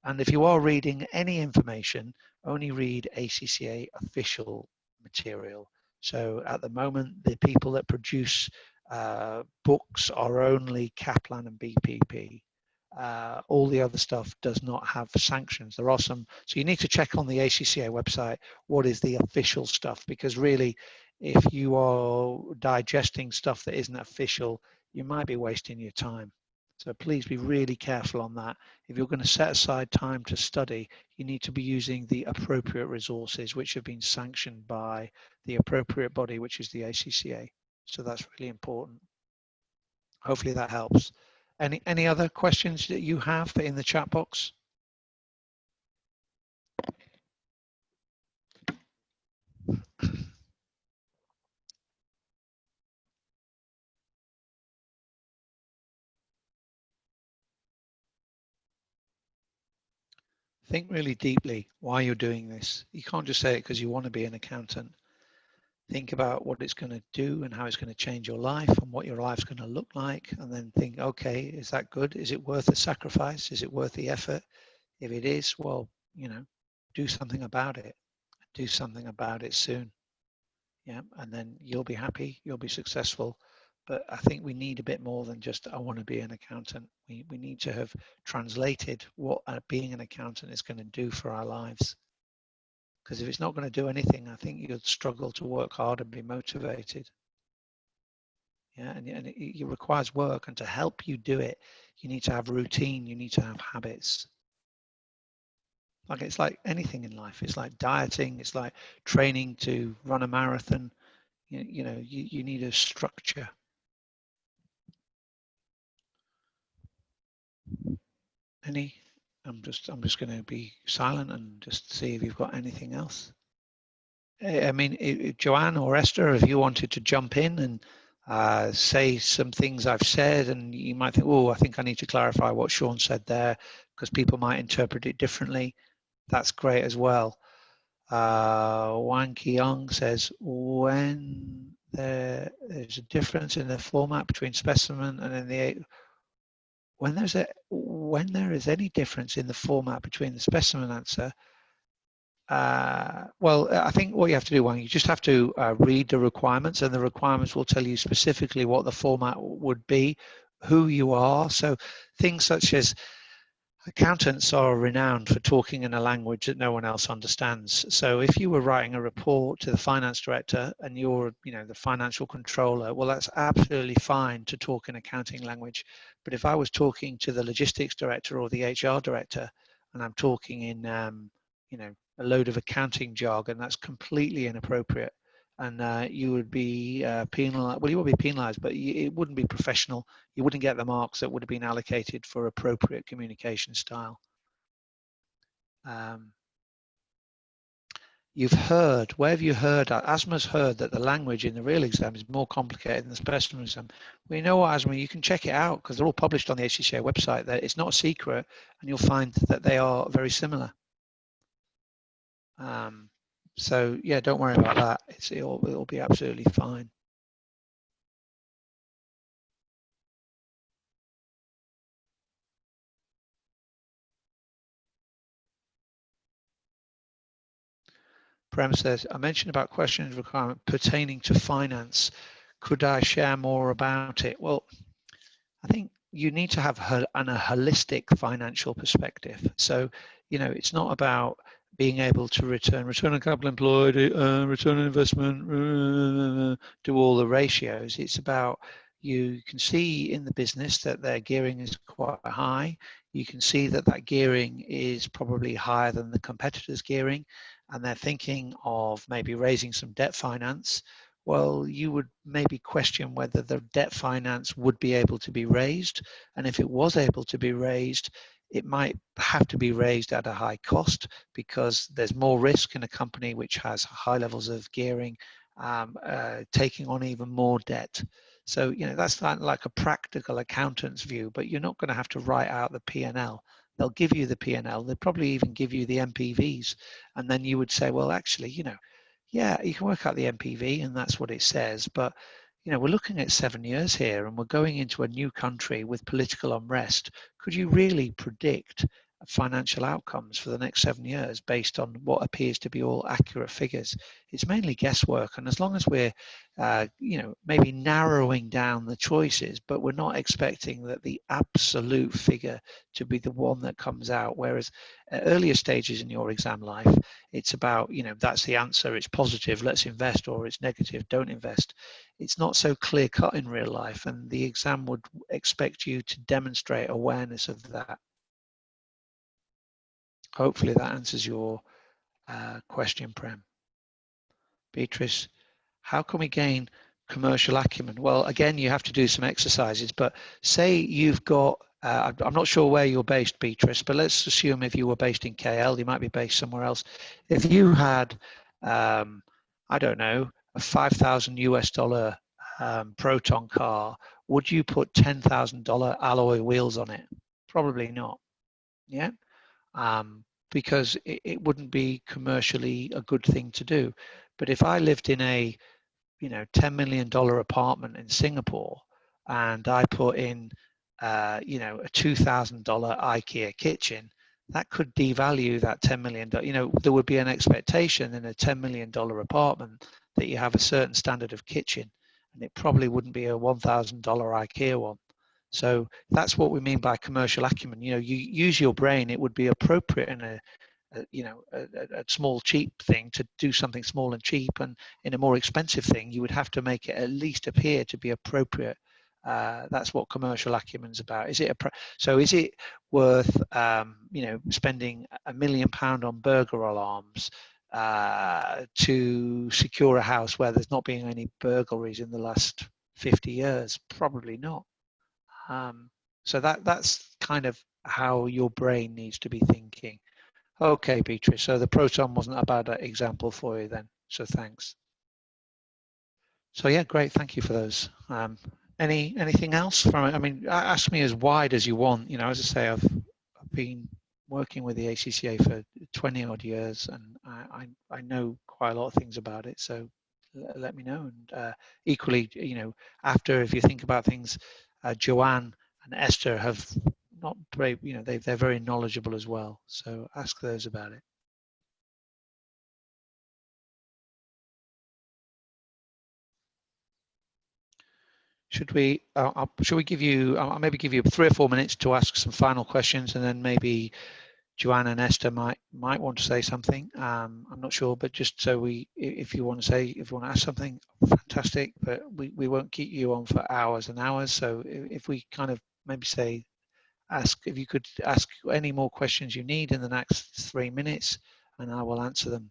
A: And if you are reading any information, only read ACCA official material. So at the moment, the people that produce books are only Kaplan and BPP. All the other stuff does not have sanctions. There are some, so you need to check on the ACCA website what is the official stuff, because really, if you are digesting stuff that isn't official, you might be wasting your time. So please be really careful on that. If you're going to set aside time to study, you need to be using the appropriate resources which have been sanctioned by the appropriate body, which is the ACCA. So that's really important. Hopefully that helps. Any other questions that you have in the chat box? Think really deeply why you're doing this. You can't just say it because you want to be an accountant. Think about what it's going to do and how it's going to change your life and what your life's going to look like, and then think, okay, is that good? Is it worth the sacrifice? Is it worth the effort? If it is, well, do something about it. Do something about it soon. Yeah, and then you'll be happy, you'll be successful. But I think we need a bit more than just, I want to be an accountant. We need to have translated what being an accountant is going to do for our lives. Because if it's not going to do anything, I think you'll struggle to work hard and be motivated. Yeah, and it requires work, and to help you do it, you need to have routine, you need to have habits. Like, it's like anything in life. It's like dieting, it's like training to run a marathon. You need a structure. I'm just going to be silent and just see if you've got anything else. I mean, Joanne or Esther, if you wanted to jump in and say some things I've said, and you might think, oh, I think I need to clarify what Sean said there, because people might interpret it differently. That's great as well. Wang Qiang says, when there's a difference in the format between specimen and in the when there is any difference in the format between the specimen answer, well, I think what you have to do, Wang, you just have to read the requirements, and the requirements will tell you specifically what the format would be, who you are. So things such as accountants are renowned for talking in a language that no one else understands. So if you were writing a report to the finance director and you're, the financial controller, well, that's absolutely fine to talk in accounting language. But if I was talking to the logistics director or the HR director, and I'm talking in, a load of accounting jargon that's completely inappropriate, and you would be penalized. Well, you won't be penalized, but it wouldn't be professional. You wouldn't get the marks that would have been allocated for appropriate communication style. You've heard, where have you heard, ASMA's heard that the language in the real exam is more complicated than the specimen exam. We know what ASMA, you can check it out because they're all published on the ACCA website. That it's not a secret, and you'll find that they are very similar. So yeah, don't worry about that. It'll be absolutely fine. Prem says, I mentioned about questions requirement pertaining to finance. Could I share more about it? Well, I think you need to have a holistic financial perspective. So, it's not about being able to return on capital employed, return on investment, do all the ratios. It's about, you can see in the business that their gearing is quite high. You can see that that gearing is probably higher than the competitor's gearing, and they're thinking of maybe raising some debt finance. Well, you would maybe question whether the debt finance would be able to be raised. And if it was able to be raised, it might have to be raised at a high cost because there's more risk in a company which has high levels of gearing, taking on even more debt. So, that's like a practical accountant's view, but you're not going to have to write out the P&L. They'll give you the P&L. They'll probably even give you the MPVs. And then you would say, well, actually, yeah, you can work out the MPV and that's what it says. But, we're looking at 7 years here and we're going into a new country with political unrest. Could you really predict financial outcomes for the next 7 years based on what appears to be all accurate figures? It's mainly guesswork. And as long as we're, maybe narrowing down the choices, but we're not expecting that the absolute figure to be the one that comes out. Whereas at earlier stages in your exam life, it's about, that's the answer, it's positive, let's invest, or it's negative, don't invest. It's not so clear cut in real life, and the exam would expect you to demonstrate awareness of that. Hopefully that answers your question, Prem. Beatrice, how can we gain commercial acumen? Well, again, you have to do some exercises, but say you've got, I'm not sure where you're based, Beatrice, but let's assume if you were based in KL, you might be based somewhere else. If you had, I don't know, a $5,000 US Proton car, would you put $10,000 alloy wheels on it? Probably not. Yeah. Because it wouldn't be commercially a good thing to do. But if I lived in a, $10 million apartment in Singapore and I put in, a $2,000 IKEA kitchen, that could devalue that $10 million. There would be an expectation in a $10 million apartment that you have a certain standard of kitchen, and it probably wouldn't be a $1,000 IKEA one. So that's what we mean by commercial acumen. You use your brain. It would be appropriate in a small, cheap thing to do something small and cheap, and in a more expensive thing, you would have to make it at least appear to be appropriate. That's what commercial acumen's about. Is it worth spending £1 million on burglar alarms to secure a house where there's not been any burglaries in the last 50 years? Probably not. So that's kind of how your brain needs to be thinking. Okay, Beatrice, so the Proton wasn't a bad example for you then, so thanks. So yeah, great, thank you for those. Anything else from it? I mean, ask me as wide as you want. As I say, I've been working with the ACCA for 20 odd years, and I know quite a lot of things about it, so let me know. And equally, after, if you think about things, Joanne and Esther have not brave, they're very knowledgeable as well. So ask those about it. Should we give you, I'll maybe give you 3 or 4 minutes to ask some final questions, and then maybe Joanne and Esther might want to say something. I'm not sure, but just so if you want to ask something, fantastic, but we won't keep you on for hours and hours. So if we kind of maybe if you could ask any more questions you need in the next 3 minutes, and I will answer them.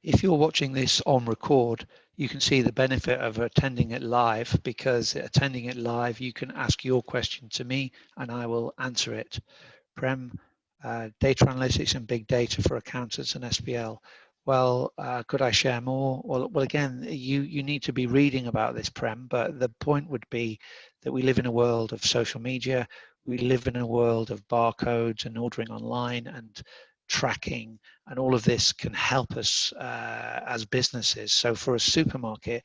A: If you're watching this on record, you can see the benefit of attending it live, because attending it live, you can ask your question to me and I will answer it. Prem, data analytics and big data for accountants and SBL. Well, could I share more? Well, again, you need to be reading about this, Prem, but the point would be that we live in a world of social media. We live in a world of barcodes and ordering online and tracking, and all of this can help us as businesses. So for a supermarket,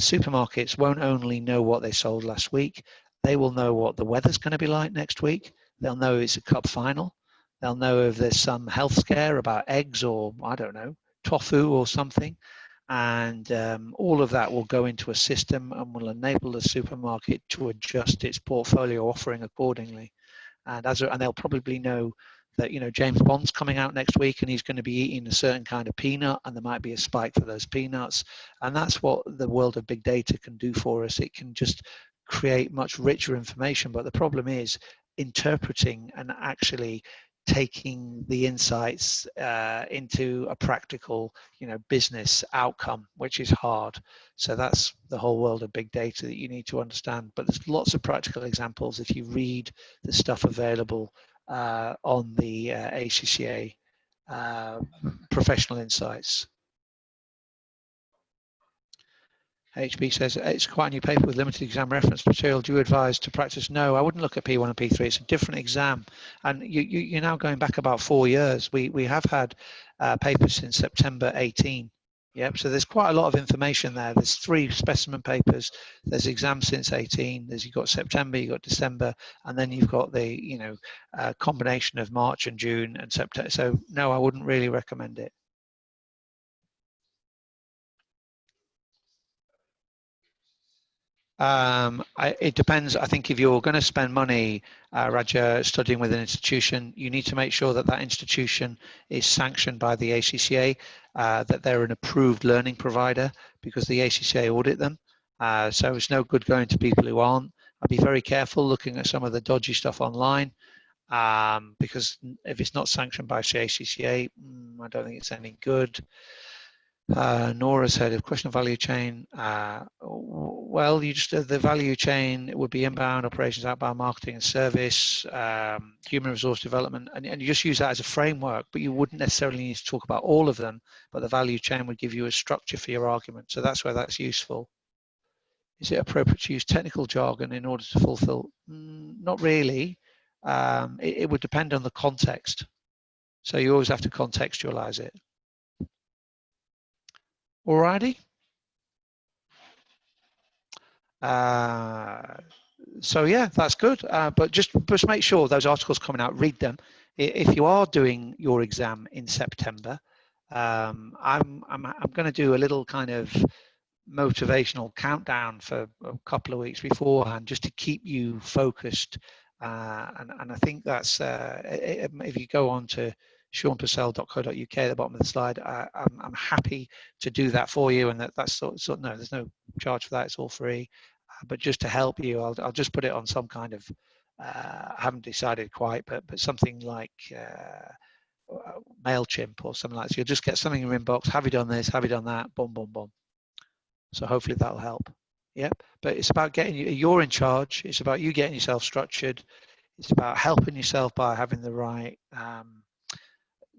A: supermarkets won't only know what they sold last week, they will know what the weather's going to be like next week. They'll know it's a cup final. They'll know if there's some health scare about eggs or, I don't know, tofu or something. And all of that will go into a system and will enable the supermarket to adjust its portfolio offering accordingly. And they'll probably know that, you know, James Bond's coming out next week and he's going to be eating a certain kind of peanut, and there might be a spike for those peanuts. And that's what the world of big data can do for us. It can just create much richer information. But the problem is interpreting and actually taking the insights into a practical, you know, business outcome, which is hard. So that's the whole world of big data that you need to understand. But there's lots of practical examples if you read the stuff available on the ACCA professional insights. HB says, it's quite a new paper with limited exam reference material. Do you advise to practice? No, I wouldn't look at P1 and P3. It's a different exam. And you're now going back about 4 years. We have had papers since September 18. Yep, so there's quite a lot of information there. There's 3 specimen papers. There's exams since 18. You've got September, you've got December, and then you've got the, you know, combination of March and June and September. So no, I wouldn't really recommend it. It depends. I think if you're going to spend money, Raja, studying with an institution, you need to make sure that that institution is sanctioned by the ACCA, that they're an approved learning provider, because the ACCA audit them. So it's no good going to people who aren't. I'd be very careful looking at some of the dodgy stuff online, because if it's not sanctioned by the ACCA, I don't think it's any good. Nora said, a question of value chain. Well, you just the value chain would be inbound operations, outbound marketing and service, human resource development, and you just use that as a framework, but you wouldn't necessarily need to talk about all of them, but the value chain would give you a structure for your argument. So that's where that's useful. Is it appropriate to use technical jargon in order to fulfill? Not really. It would depend on the context. So you always have to contextualize it. Alrighty. So yeah, that's good. But just make sure those articles coming out, read them. If you are doing your exam in September, I'm going to do a little kind of motivational countdown for a couple of weeks beforehand, just to keep you focused. And I think that's if you go on to seanpurcell.co.uk at the bottom of the slide, I'm happy to do that for you, and that's no, there's no charge for that. It's all free. But just to help you, I'll just put it on some kind of I haven't decided quite, but something like MailChimp or something like that. So you'll just get something in your inbox. Have you done this? Have you done that? Boom, boom, boom. So hopefully that'll help. Yep. But it's about getting you're in charge. It's about you getting yourself structured. It's about helping yourself by having the right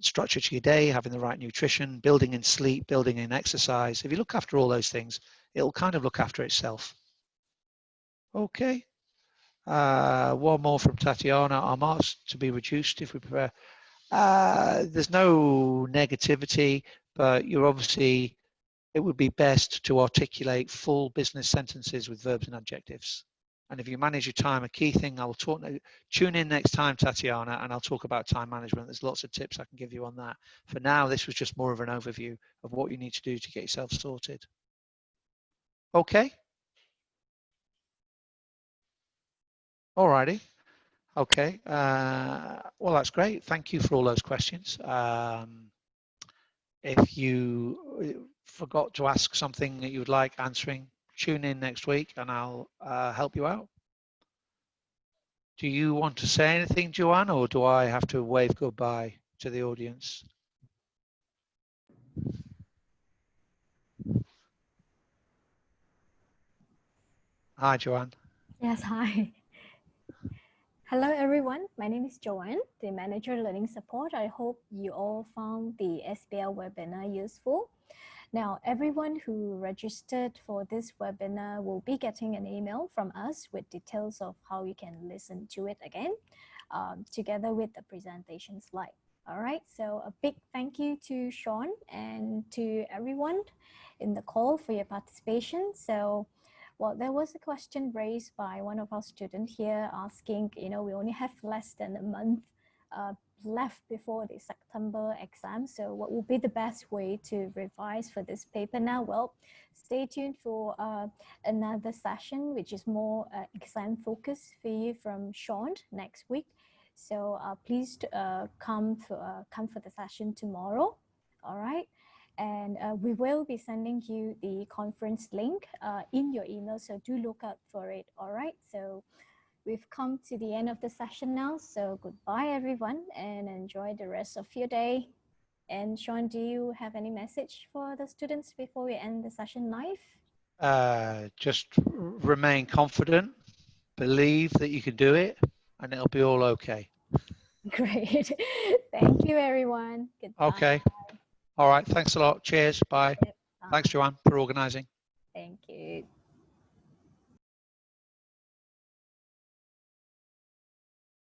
A: structure to your day, having the right nutrition, building in sleep, building in exercise. If you look after all those things, it'll kind of look after itself. Okay. One more from Tatiana. Are marks to be reduced if we prepare? There's no negativity, but you're obviously, it would be best to articulate full business sentences with verbs and adjectives. And if you manage your time, a key thing, I will talk, tune in next time, Tatiana, and I'll talk about time management. There's lots of tips I can give you on that. For now, this was just more of an overview of what you need to do to get yourself sorted. Okay. Alrighty. Okay. Well, that's great. Thank you for all those questions. If you forgot to ask something that you would like answering, tune in next week and I'll help you out. Do you want to say anything, Joanne, or do I have to wave goodbye to the audience? Hi, Joanne.
B: Yes, hi. Hello, everyone. My name is Joanne, the Manager Learning Support. I hope you all found the SBL webinar useful. Now, everyone who registered for this webinar will be getting an email from us with details of how you can listen to it again, together with the presentation slide. All right, so a big thank you to Sean and to everyone in the call for your participation. So, well, there was a question raised by one of our students here asking, we only have less than a month left before the September exam. So what will be the best way to revise for this paper now? Well, stay tuned for another session, which is more exam focused for you from Sean next week. So please come for the session tomorrow. All right. And we will be sending you the conference link in your email. So do look out for it. All right. So we've come to the end of the session now. So goodbye, everyone, and enjoy the rest of your day. And Sean, do you have any message for the students before we end the session live?
A: Just remain confident, believe that you can do it, and it'll be all okay.
B: Great. Thank you, everyone. Goodbye.
A: Okay. All right. Thanks a lot. Cheers. Bye.
B: Bye.
A: Thanks, Joanne, for organising.